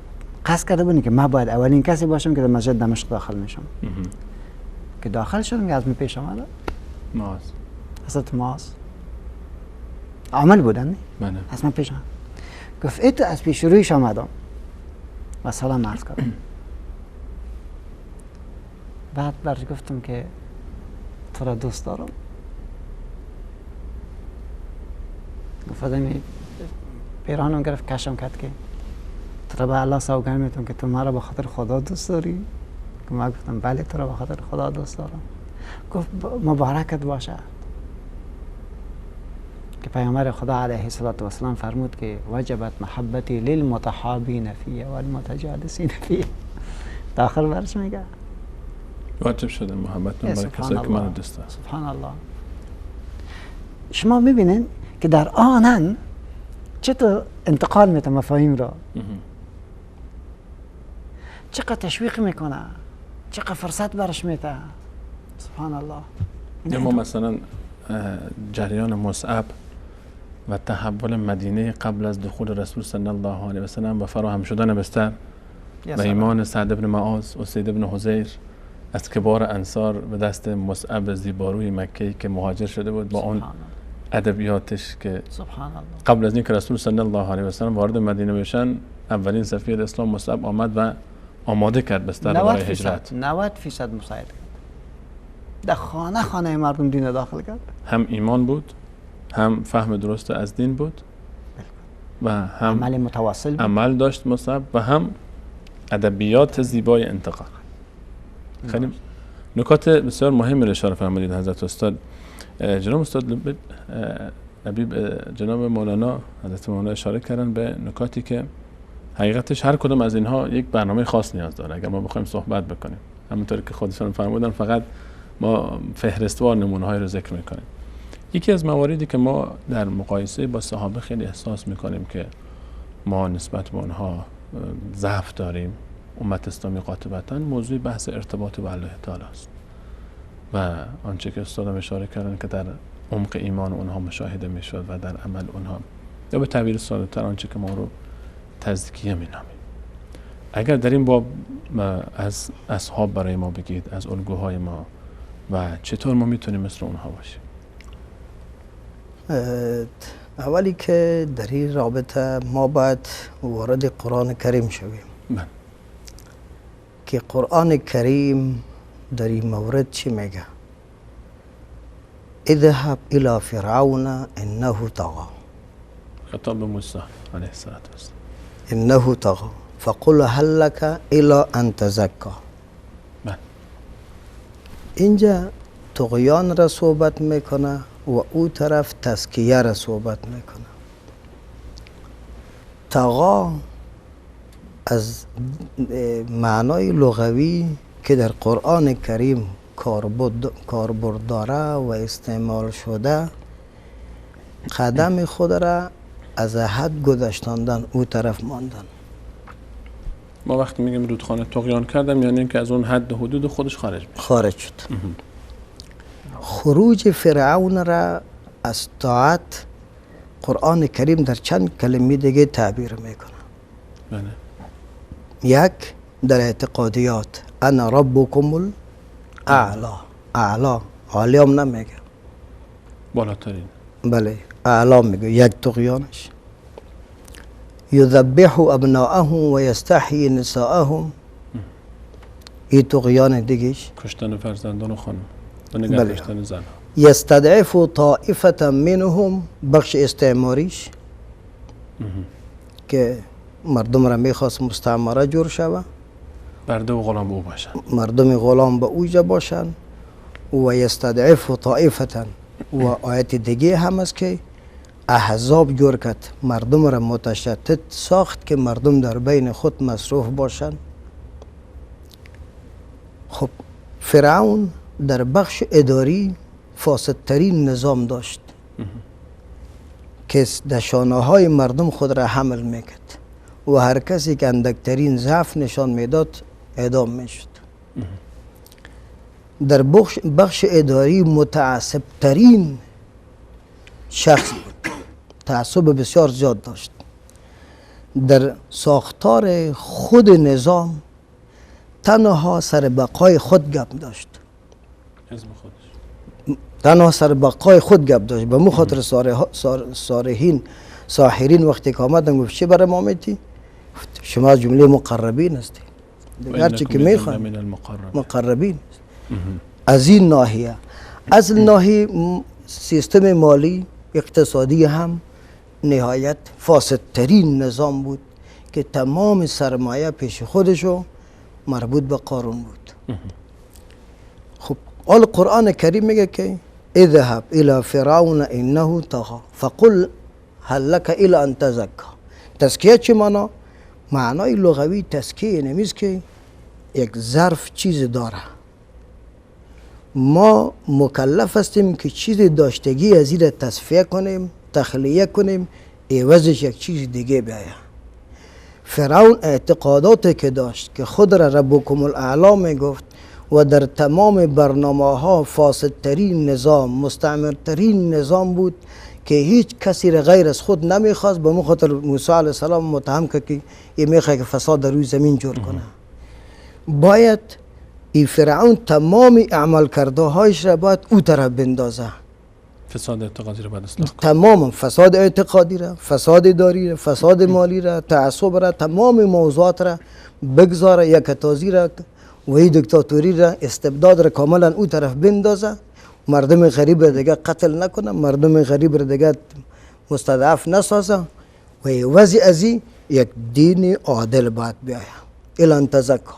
قصد کرده بودیم که من باید اولین کسی باشم که در مسجد دمشق داخل میشم. که داخل شدم که از می پیش آمده معاذ، حضرت معاذ عامل بودن. بله. از من پیش آمد گفت ای تو از پیش رویش آمدم و سلام عرض کردم. بعد برش گفتم که تو را دوست دارم. گفت آدمی پیرانم گرفت کشم کرد که تو را به الله سوگند میتونم که تو مرا به خاطر خدا دوست داری؟ من گفتم بله تو را به خاطر خدا دوست دارم. گفت مبارکت باشه که پیامبر خدا علیه السلام فرمود که وجبت محبتی للمتحابین فیه والمتجالسین فیه. داخل برش میگه واجب شده محبتتون برای کسایی که منو دوست دارن. سبحان الله. شما میبینین که در آنن چطور انتقال میده مفاهیم را، چقدر تشویق میکنه، چقدر فرصت برش میده. سبحان الله. ما مثلا جریان مصعب و تحول مدینه قبل از دخول رسول صلی الله علیه و سلم و فراهم شدن بستر و ایمان سعد بن معاذ و سید بن حضیر از کبار انصار به دست مصعب زیباروی مکی که مهاجر شده بود با اون ادبیاتش که قبل از اینکه رسول صلی الله علیه و سلم وارد مدینه بشن اولین سفیر اسلام مصعب آمد و آماده کرد بستر برای هجرت. 90% مساعد کرد. در خانه مردم دین داخل کرد. هم ایمان بود، هم فهم درست از دین بود و هم عمل متواصل بود. عمل داشت مصعب و هم ادبیات زیبای انتقال. خیلی نکات بسیار مهمی رو اشاره فرمودید حضرت استاد. جناب استاد لبیب، جناب مولانا حضرت مولانا اشاره کردن به نکاتی که حقیقتش هر کدوم از اینها یک برنامه خاص نیاز داره اگر ما بخوایم صحبت بکنیم. همونطور که خودشون فرمودن فقط ما فهرستوار نمونه‌های رو ذکر میکنیم. یکی از مواردی که ما در مقایسه با صحابه خیلی احساس میکنیم که ما نسبت به اونها ضعف داریم، امت اسلامی قاطبتاً، موضوع بحث ارتباط با الله تعالی است و آنچه که استادم اشاره کردن که در عمق ایمان اونها مشاهده میشد و در عمل اونها، یا به تعبیر ساده‌تر آنچه که ما رو تزکیه مینامیم. اگر در این باب از اصحاب برای ما بگید، از الگوهای ما و چطور ما میتونیم مثل اونها باشیم؟ اولی که در این رابطه ما باید وارد قرآن کریم شویم که قرآن کریم در این مورد چی میگه؟ اذهب الى فرعون انه طغى. خطاب به موسی علیه السلام. انه طغى فقل هل لك الى ان تزكى. اینجا طغیان را صحبت میکنه و او طرف تزکیه را صحبت میکنه. طغا از معنای لغوی که در قرآن کریم کاربرد داره و استعمال شده، قدم خود را از حد گذشتاندن، او طرف ماندن. ما وقتی میگیم رودخانه طغیان کردم یعنی اینکه از اون حد حدود خودش خارج شد. خروج فرعون را از طاعت قرآن کریم در چند کلمه دیگه تعبیر میکنه. بله. یک، در اعتقادیات انا ربکم الاعلا. اعلا عالی هم نمیگه، بالاترین. بله اعلا میگه. یک طغیانش یذبح ابناءهم و یستحیی نساءهم. این طغیان دیگهش کشتن فرزندان و خانم و نگه داشتن زن. یستضعف طائفة منهم، بخش استعماریش که مردم را میخواست مستعمره جور شوه، برده و غلام به او باشن، مردم غلام به اوجا باشن. و یستضعف طائفة و آیت دیگه هم است که احزاب جور کرد، مردم را متشتت ساخت که مردم در بین خود مصروف باشن. خب فرعون در بخش اداری فاسدترین نظام داشت که دشانه های مردم خود را حمل میکرد و هر کسی که اندکترین ضعف نشان میداد اعدام میشد. در بخش اداری متعصب ترین شخص بود، تعصب بسیار زیاد داشت. در ساختار خود نظام تنها سر بقای خود گپ داشت، تنها سر بقای خود گپ داشت. به مخاطر ساحرین وقتی که آمدن گفت چه برای ما میتی؟ شما از جمله مقربین هستی، هرچی که میخواین مقربین. از این ناحیه، از ناحیه سیستم مالی اقتصادی هم نهایت فاسدترین نظام بود که تمام سرمایه پیش خودشو مربوط به قارون بود. خب آل قرآن کریم میگه که اذهب الى فرعون انه طغى فقل هل لك الى ان تزكى. تزکیه چه معنا؟ معنای لغوی تزکیه نمیست که یک ظرف چیز داره، ما مکلف هستیم که چیز داشتگی از این تصفیه کنیم، تخلیه کنیم، عوضش یک چیز دیگه بیاید. فرعون اعتقاداتی که داشت که خود را ربکم الاعلی می گفت و در تمام برنامه ها فاسدترین نظام، مستعمرترین نظام بود که هیچ کسی را غیر از خود نمیخواست، به خاطر موسی علیه السلام متهم که این میخواد که فساد در روی زمین جور کنه. باید این فرعون تمام عمل کرده هایش را باید او طرف بندازه. فساد اعتقادی را باید اصلاح کنه. تمام فساد اعتقادی را، فساد اداری را، فساد مالی را، تعصب را، تمام موضوعات را بگذاره، یک تازی را و دیکتاتوری را، استبداد را کاملا او طرف بندازه. مردم غریب را دیگه قتل نکنه، مردم غریب را دیگه مستضعف نسازه و وضع ازی یک دین عادل باید بیاید. الان تزکا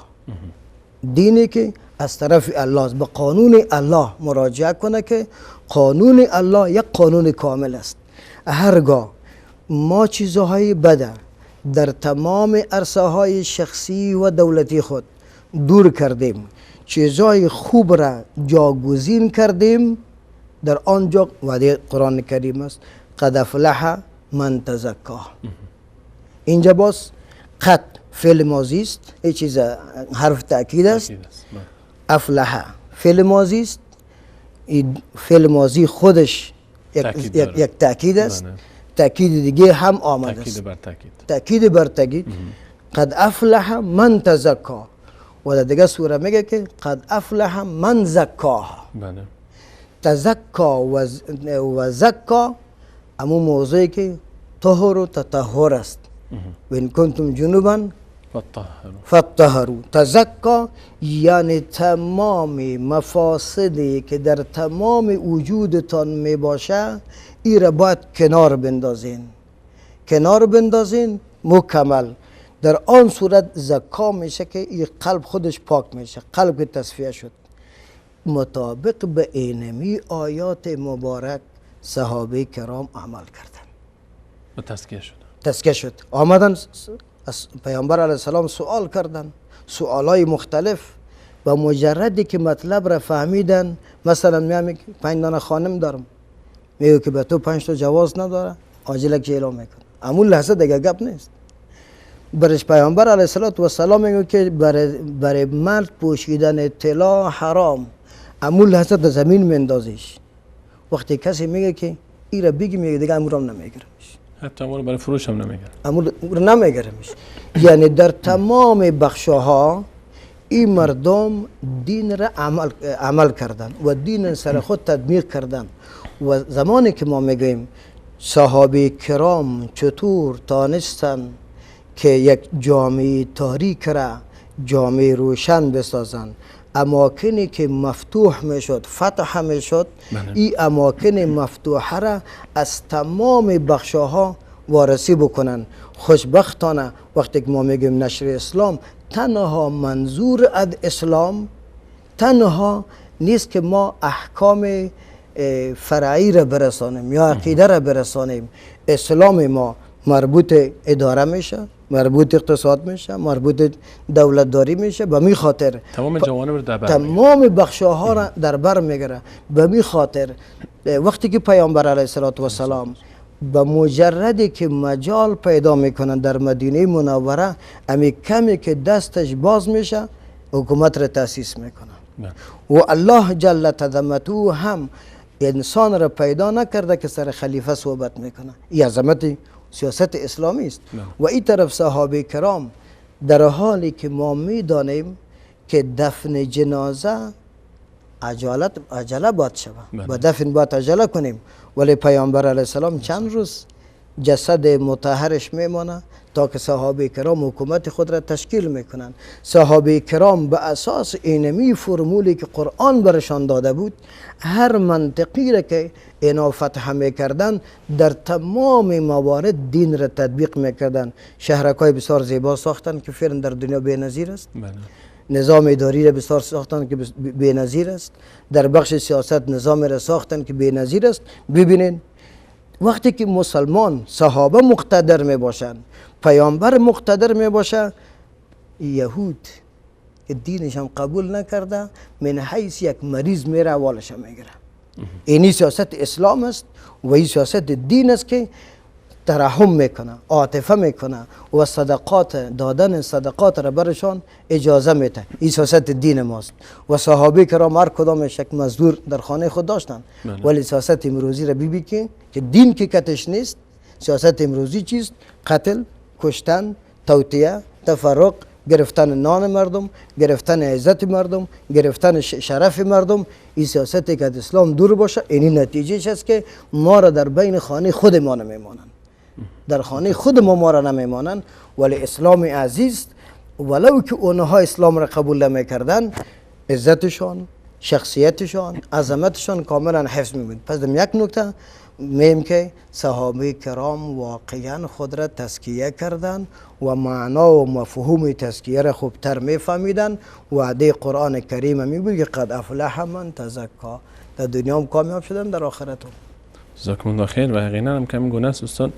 دینی که از طرف الله است، به قانون الله مراجعه کنه که قانون الله یک قانون کامل است. هرگاه ما چیزهای بده در تمام عرصه های شخصی و دولتی خود دور کردیم، چیزهای خوب را جاگزین کردیم، در آنجا وعده قرآن کریم است قد افلح من تزکا. اینجا باز قد فعل ماضی است، این چیز حرف تأکید است. افلح فعل ماضی است، فعل ماضی خودش یک تأکید است. تأکید دیگه هم آمده است، تأکید بر تأکید. قد افلح من تزکا و در دیگه سوره میگه که قد افلح من زکاها. تزکا و زکا همون موضوعی که طهر و تطهر است. و ان کنتم جنوبا فطهروا. تزکا یعنی تمام مفاسدی که در تمام وجودتان می باشه ای را باید کنار بندازین مکمل. در آن صورت زکا میشه که این قلب خودش پاک میشه، قلب تصفیه شد. مطابق به اینمی آیات مبارک صحابه کرام عمل کردن و تزکیه شد. آمدن از پیامبر علیه السلام سوال کردن، سوالای مختلف، و مجردی که مطلب را فهمیدن، مثلا میگه 5 دانه خانم دارم، میگه که به تو 5 تا جواز نداره، عاجله که اعلام میکنه. همون لحظه دیگه گپ نیست. برش پیامبر علیه السلام میگه که برای مرد پوشیدن طلا حرام، همون لحظه در زمین میندازیش. وقتی کسی میگه که این را بگی، میگه دیگه امور هم نمیگیرمش، حتی امور برای فروش هم نمیگیره، امور نمیگیرمش. یعنی در تمام بخشها این مردم دین را عمل کردن و دین سر خود تطبیق کردن. و زمانی که ما میگیم صحابه کرام چطور تانستن که یک جامعه تاریک را جامعه روشن بسازن، اماکنی که مفتوح میشد، فتح میشد، این اماکن مفتوحه را از تمام بخشها وارسی بکنن. خوشبختانه وقتی که ما میگیم نشر اسلام، تنها منظور از اسلام تنها نیست که ما احکام فرعی را برسانیم یا عقیده را برسانیم. اسلام ما مربوط اداره میشه، مربوط اقتصاد میشه، مربوط دولتداری میشه. به می خاطر تمام جوانب در بر تمام بخش‌ها را در بر میگیره. به می خاطر وقتی که پیامبر علیه السلام به مجردی که مجال پیدا میکنن در مدینه منوره، امی کمی که دستش باز میشه حکومت را تأسیس میکنن. و الله جل تضمته هم انسان را پیدا نکرده که سر خلیفه صحبت میکنه. این عظمت سیاست اسلامی است. و این طرف صحابه کرام در حالی که ما میدانیم که دفن جنازه عجله باید شود، و دفن باید عجله کنیم، ولی پیامبر علیه السلام چند روز جسد مطهرش میمانه تا که صحابه کرام حکومت خود را تشکیل میکنن. صحابه کرام به اساس اینمی فرمولی که قرآن برشان داده بود، هر منطقی را که اینا فتح میکردن در تمام موارد دین را تطبیق میکردن. شهرکای بسیار زیبا ساختن که فعلا در دنیا بی‌نظیر است. نظام اداری را بسیار ساختن که بی‌نظیر است. در بخش سیاست نظام را ساختن که بی‌نظیر است. ببینین وقتی که مسلمان صحابه مقتدر می باشند، پیامبر مقتدر می باشه، یهود که دینش هم قبول نکرده من حیث یک مریض میره والش میگیره. اینی سیاست اسلام است و این سیاست دین است که ترحم میکنه، عاطفه میکنه و دادن صدقات را برشان اجازه میده. این سیاست دین ماست و صحابه کرام هر کدامش یک مزدور در خانه خود داشتن. ولی سیاست امروزی را ببین که دین که کتش نیست، سیاست امروزی چیست؟ قتل، کشتن، توطئه، تفرق، گرفتن نان مردم، گرفتن عزت مردم، گرفتن شرف مردم. این سیاستی که از اسلام دور باشه، این نتیجه است که ما را در بین خانه خود ما نمیمانند، در خانه خود ما را نمیمانند. ولی اسلام عزیز ولو که اونها اسلام را قبول نمیکردن، عزتشان، شخصیتشان، عظمتشان کاملا حفظ می‌بود. پس در یک نکته میم که صحابه کرام واقعا خود را تزکیه کردن و معنا و مفهوم تزکیه را خوبتر میفهمیدن. وعده قرآن کریم میگه که قد افلح من تزکا، در دنیا هم کامیاب شدن، در آخرت هم. جزاکم الله خیر. و یقینا هم کمی گونه است استاد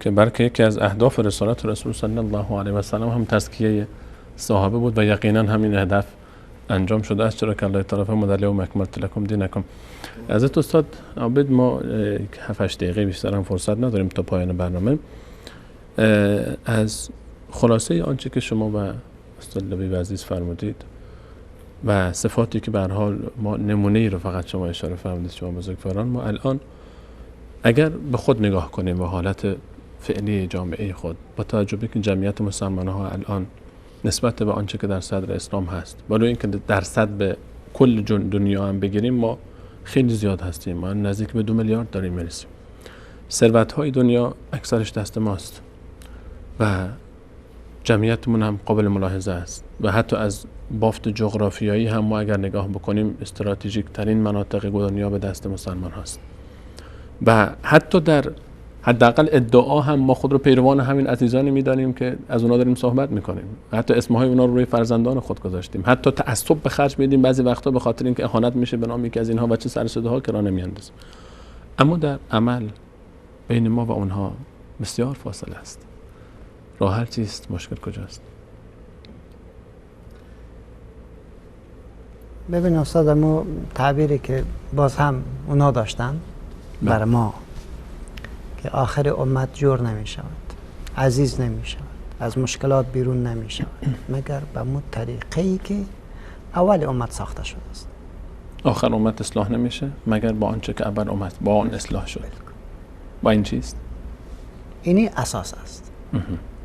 که بلکه یکی از اهداف رسالت رسول صلی الله علیه و سلم هم تزکیه صحابه بود و یقینا همین هدف انجام شده است. چرا که الله تعالی فرمود الیوم اکملت لکم دینکم. حضرت استاد عابد، ما 7-8 دقیقه بیشتر هم فرصت نداریم تا پایان برنامه. از خلاصه آنچه که شما و استاد لبیب عزیز فرمودید و صفاتی که به هر حال ما نمونه ای رو فقط شما اشاره فرمودید، شما بزرگواران، ما الان اگر به خود نگاه کنیم و حالت فعلی جامعه خود، با توجه به که جمعیت مسلمان ها الان نسبت به آنچه که در صدر اسلام هست، بالای اینکه درصد به کل دنیا هم بگیریم، ما خیلی زیاد هستیم. ما نزدیک به 2 میلیارد داریم میرسیم. ثروت های دنیا اکثرش دست ماست و جمعیتمون هم قابل ملاحظه است و حتی از بافت جغرافیایی هم ما اگر نگاه بکنیم استراتژیک ترین مناطق دنیا به دست مسلمان هست و حتی در حداقل ادعا هم ما خود رو پیروان همین عزیزانی میدانیم که از اونا داریم صحبت میکنیم. حتی اسمهای اونا رو روی فرزندان خود گذاشتیم. حتی تعصب به خرج میدیم بعضی وقتا به خاطر اینکه اهانت میشه به نام یکی از اینها و چه سر صداها که راه نمیاندازیم. اما در عمل بین ما و اونها بسیار فاصله است. راه حل چیست؟ مشکل کجاست؟ ببین استاد، ما تعبیری که باز هم اونا داشتن بر ما که آخر امت جور نمی شود، عزیز نمی شود، از مشکلات بیرون نمی شود مگر به مو طریقه‌ای که اول امت ساخته شده است. آخر امت اصلاح نمیشه مگر با آنچه که اول امت با آن اصلاح شد. با این چیست؟ اینی اساس است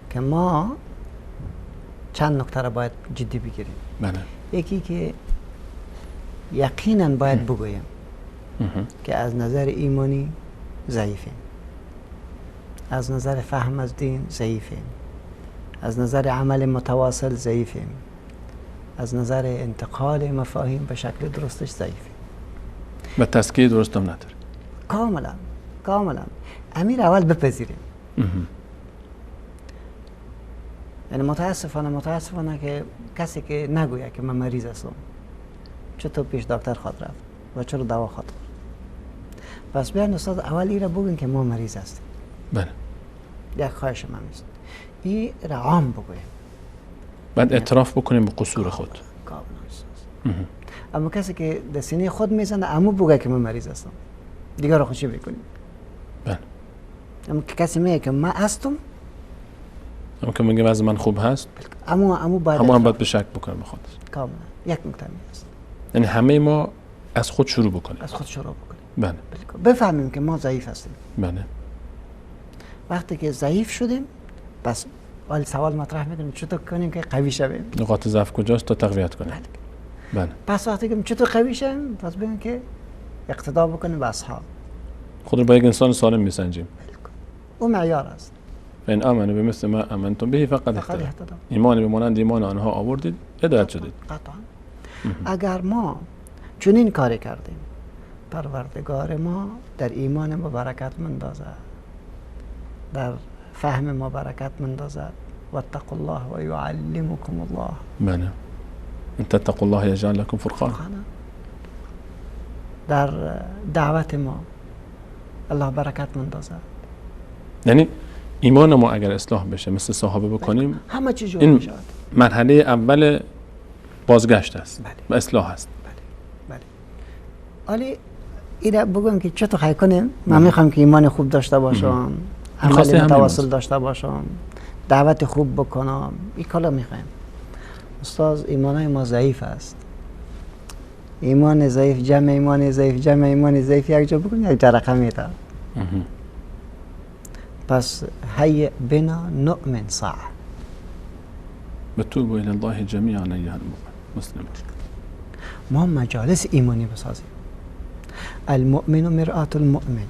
که ما چند نکته را باید جدی بگیریم. بله. یکی که یقینا باید بگویم که از نظر ایمانی ضعیفیم، از نظر فهم از دین ضعیفیم، از نظر عمل متواصل ضعیفیم، از نظر انتقال مفاهیم به شکل درستش ضعیفیم و تزکیه درست هم نداره. کاملا امیر اول بپذیریم. یعنی متاسفانه که کسی که نگویه که من مریض هستم، چطور پیش دکتر خود رفت و چرا دوا خود خورد؟ پس بیاین استاد اول این را بگوین که ما مریض هستیم. بله. یک خواهش من است این را عام بگویم، بعد اعتراف بکنیم به قصور خود. کاملا. اما کسی که در سینه خود میزنه امو بگه که من مریض هستم، دیگه را خوشی بکنیم. بله. اما که کسی میگه که من هستم، اما که میگه وضع من خوب هست، امو باید هم باید به شک بکنیم به خودش. کاملا. یک نکته است، یعنی همه ما از خود شروع بکنیم. بله. بفهمیم که ما ضعیف هستیم. بله. وقتی که ضعیف شدیم بس ولی سوال مطرح میکنیم چطور کنیم که قوی شویم؟ نقاط ضعف کجاست تا تقویت کنیم؟ بله. پس وقتی که چطور قوی شویم پس ببینیم که اقتدا بکنیم به اصحاب. خود رو با یک انسان سالم میسنجیم. او معیار است. فإن آمنوا بمثل ما آمنتم به فقد اهتدوا. ایمان بمانند ایمان آنها آوردید هدایت شدید. قطعا. اگر ما چنین کاری کردیم پروردگار ما در ایمان ما برکت مندازد، در فهم ما برکت مندازد. واتقوا الله و یعلمکم الله. بله. ان تتقوا الله یجعل لكم فرقانا. در دعوت ما الله برکت مندازد. یعنی ایمان ما اگر اصلاح بشه مثل صحابه بکنیم همه چی جور این میشود. مرحله اول بازگشت است و اصلاح است. بله. حالا اینا بگم که چطور خیلی کنیم. من میخوام که ایمان خوب داشته باشم، عمل متواصل داشته باشم، دعوت خوب بکنم، این کالا میخوایم. استاد ایمانای ما ضعیف است. ایمان ضعیف جمع ایمان ضعیف جمع ایمان ضعیف یک جا بکن یک جرقه میده. پس هی بنا نؤمن صح بتوبوا الى الله جميعا ایها المسلمون. ما مجالس ایمانی بسازیم. المؤمن مرآة المؤمن.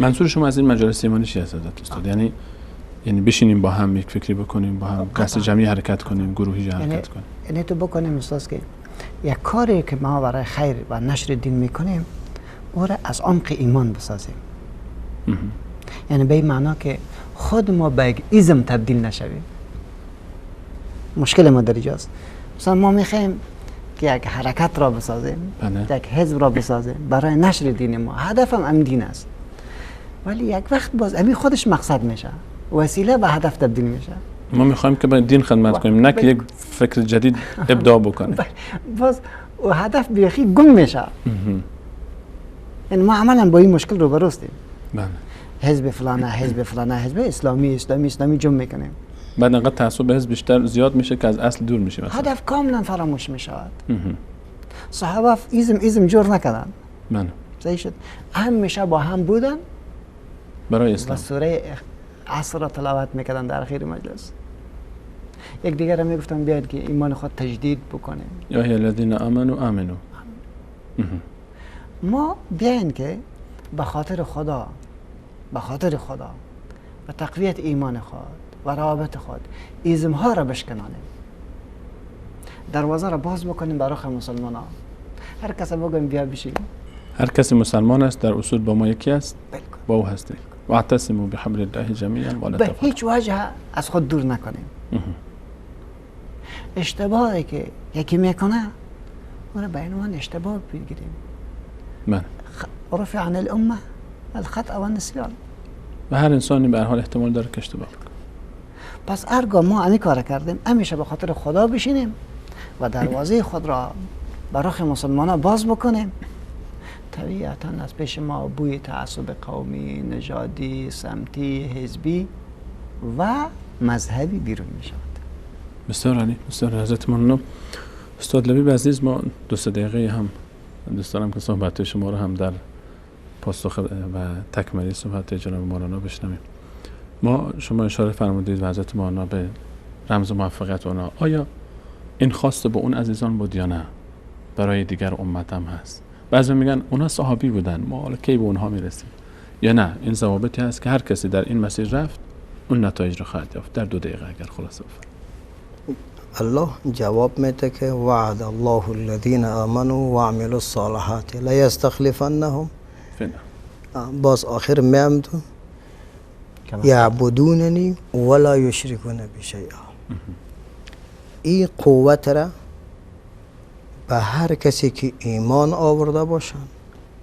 منظور شما از این مجالس ایمانی چی است استاد؟ یعنی بشینیم با هم یک فکری بکنیم، با هم قصد جمعی حرکت کنیم، گروهی حرکت کنیم. یعنی تو بکنیم استاد که یک کاری که ما برای خیر و نشر دین میکنیم او را از عمق ایمان بسازیم. یعنی به این معنا که خود ما به یک ایزم تبدیل نشویم. مشکل ما در اینجاست. مثلا ما میخوایم که یک حرکت را بسازیم، یک حزب را بسازیم برای نشر دین ما. هدفم هم دین است. ولی یک وقت باز امی خودش مقصد میشه، وسیله به هدف تبدیل میشه. ما میخوایم که به دین خدمت کنیم، نه که یک فکر جدید ابداع بکنیم. باز هدف بیخی گم میشه. یعنی ما عملا با این مشکل روبرو هستیم. حزب فلانه، حزب فلانه، حزب اسلامی جمع میکنیم. بعد انقدر تعصب به حزب بیشتر زیاد میشه که از اصل دور میشیم. هدف کاملا فراموش میشود. صحابه ایزم جور نکردن. صحیح شد. همیشه با هم بودن برای اسلام. و سوره عصر را تلاوت میکردن در اخیر مجلس. یک دیگر هم میگفتن بیاید که ایمان خود تجدید بکنیم. یا ای الذین آمنوا. ما بیاین که به خاطر خدا و تقویت ایمان خود و روابط خود ایزم ها را بشکنانیم، دروازه را باز بکنیم برای مسلمان ها. هر کس بگویم بیا بشیم. هر کسی مسلمان است در اصول با ما یکی است، با او هستیم. واعتصموا بحبل الله جميعا ولا تفرقوا. به هیچ وجه از خود دور نکنیم. اشتباهی که یکی میکنه اون به عنوان اشتباه بگیریم. رفع عن الامه الخطأ والنسیان. و هر انسانی به هر حال احتمال داره که اشتباه کنه. پس هرگاه ما امی کار کردیم همیشه به خاطر خدا بشینیم و دروازه خود را برای مسلمانان باز بکنیم. طبیعتا از پیش ما بوی تعصب قومی، نژادی، سمتی، حزبی و مذهبی بیرون می شود. بسیار عالی، بسیار حضرت ممنون. استاد لبیب عزیز، ما 2 دقیقه هم دوست دارم که صحبت شما رو هم در پاسخ و تکمیلی صحبت جناب مولانا بشنویم. شما اشاره فرمودید و حضرت مولانا به رمز موفقیت اونا. آیا این خواست به اون عزیزان بود یا نه؟ برای دیگر امت هم هست. بعضی میگن اونا صحابی بودن، ما حالا کی به اونها میرسیم؟ یا نه، این ضوابطی هست که هر کسی در این مسیر رفت اون نتایج رو خواهد یافت. در 2 دقیقه اگر خلاصه بفرمایید. الله جواب میده که وعد الله الذين آمنوا وعملوا الصالحات لا يستخلفنهم. باز آخر میام تو یعبدوننی ولا یشرکون بی شیئا. این قوت را به هر کسی که ایمان آورده باشن،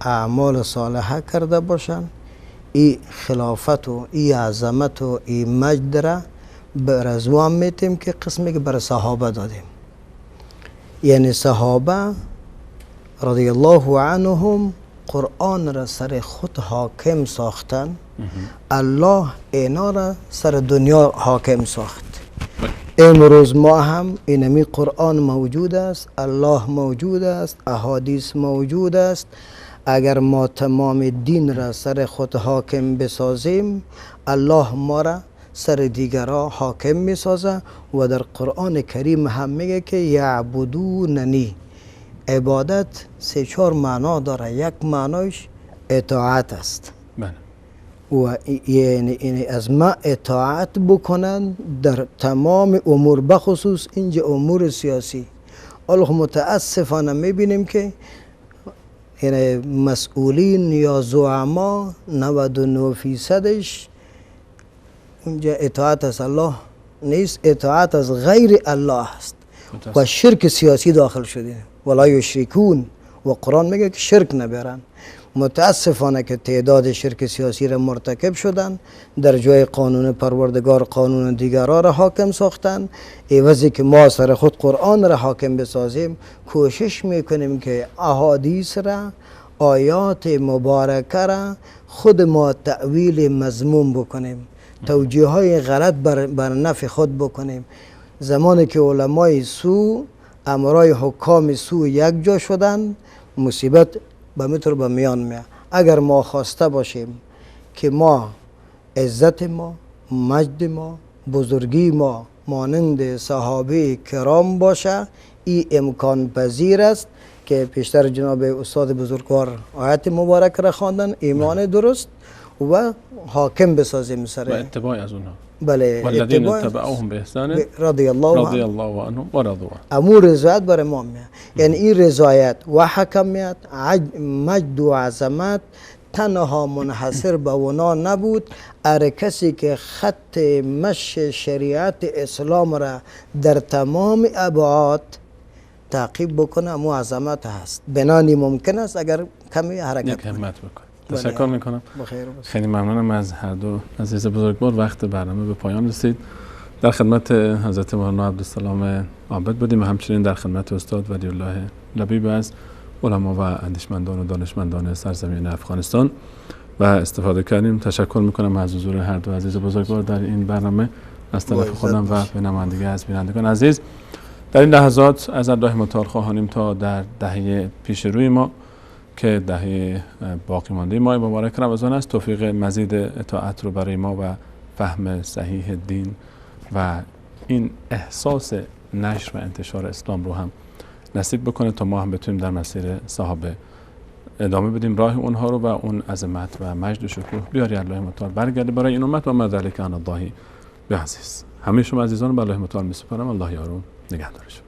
اعمال صالحه کرده باشن، این خلافت و این عظمت و این مجد را به رضوان میتیم که قسمی که برای صحابه دادیم. یعنی صحابه رضی الله عنهم قرآن را سر خود حاکم ساختن، الله اینا را سر دنیا حاکم ساخت. امروز ما هم اینمی قرآن موجود است، الله موجود است، احادیث موجود است. اگر ما تمام دین را سر خود حاکم بسازیم، الله ما را سر دیگرها حاکم میسازه و در قرآن کریم هم میگه که یعبدوننی. عبادت 3-4 معنا داره. یک معنایش اطاعت است. و یعنی از ما اطاعت بکنن در تمام امور، بخصوص اینجا امور سیاسی. الله متاسفانه میبینیم که یعنی مسئولین یا زعما 99%ش اینجا اطاعت از الله نیست، اطاعت از غیر الله است و شرک سیاسی داخل شده. ولا یشرکون و قرآن میگه که شرک نبرن. متاسفانه که تعداد شرک سیاسی را مرتکب شدن، در جای قانون پروردگار قانون دیگرها را حاکم ساختن. عوضی که ما سر خود قرآن را حاکم بسازیم، کوشش میکنیم که احادیث را، آیات مبارکه را خود ما تأویل مضمون بکنیم، توجیه های غلط بر نفع خود بکنیم. زمانی که علمای سو امرای حکام سو یک جا شدن، مصیبت به میتر به میان میاد. اگر ما خواسته باشیم که ما عزت ما، مجد ما، بزرگی ما مانند صحابه کرام باشه، این امکان پذیر است که پیشتر جناب استاد بزرگوار آیت مبارک را خواندن، ایمان درست و حاکم بسازیم سر و اتباع از اونها. بله، والذین اتبعوهم بإحسان رضی الله عنهم و رضوا عنه. امور رضایت بر ما میاد. یعنی این رضایت و حکمیت، مجد و عظمت تنها منحصر به اونا نبود. ار کسی که خط مشی شریعت اسلام را در تمام ابعاد تعقیب بکنه، امو عظمت هست. بنانی ممکن است اگر کمی حرکت همت بکنه. تشکر میکنم. بخیر. خیلی ممنونم از هر دو عزیز بزرگوار. وقت برنامه به پایان رسید. در خدمت حضرت مولانا عبدالسلام عابد بودیم و همچنین در خدمت استاد ولی الله لبیب از علما و اندیشمندان و دانشمندان سرزمین افغانستان و استفاده کردیم. تشکر میکنم از حضور هر دو عزیز بزرگوار در این برنامه از طرف خودم و به نمایندگی از بینندگان عزیز. در این لحظات از الله متعال خواهانیم تا در دهه پیش روی ما که دهه باقی مانده ماه مبارک رمضان است، توفیق مزید اطاعت رو برای ما و فهم صحیح دین و این احساس نشر و انتشار اسلام رو هم نصیب بکنه تا ما هم بتونیم در مسیر صحابه ادامه بدیم راه اونها رو و اون عظمت و مجد و شکوه بیاری الله متعال برگرده برای این امت و ما ذلک علی الله بعزیز. همه شما عزیزان به الله متعال میسپارم. الله یارو نگهدارشون.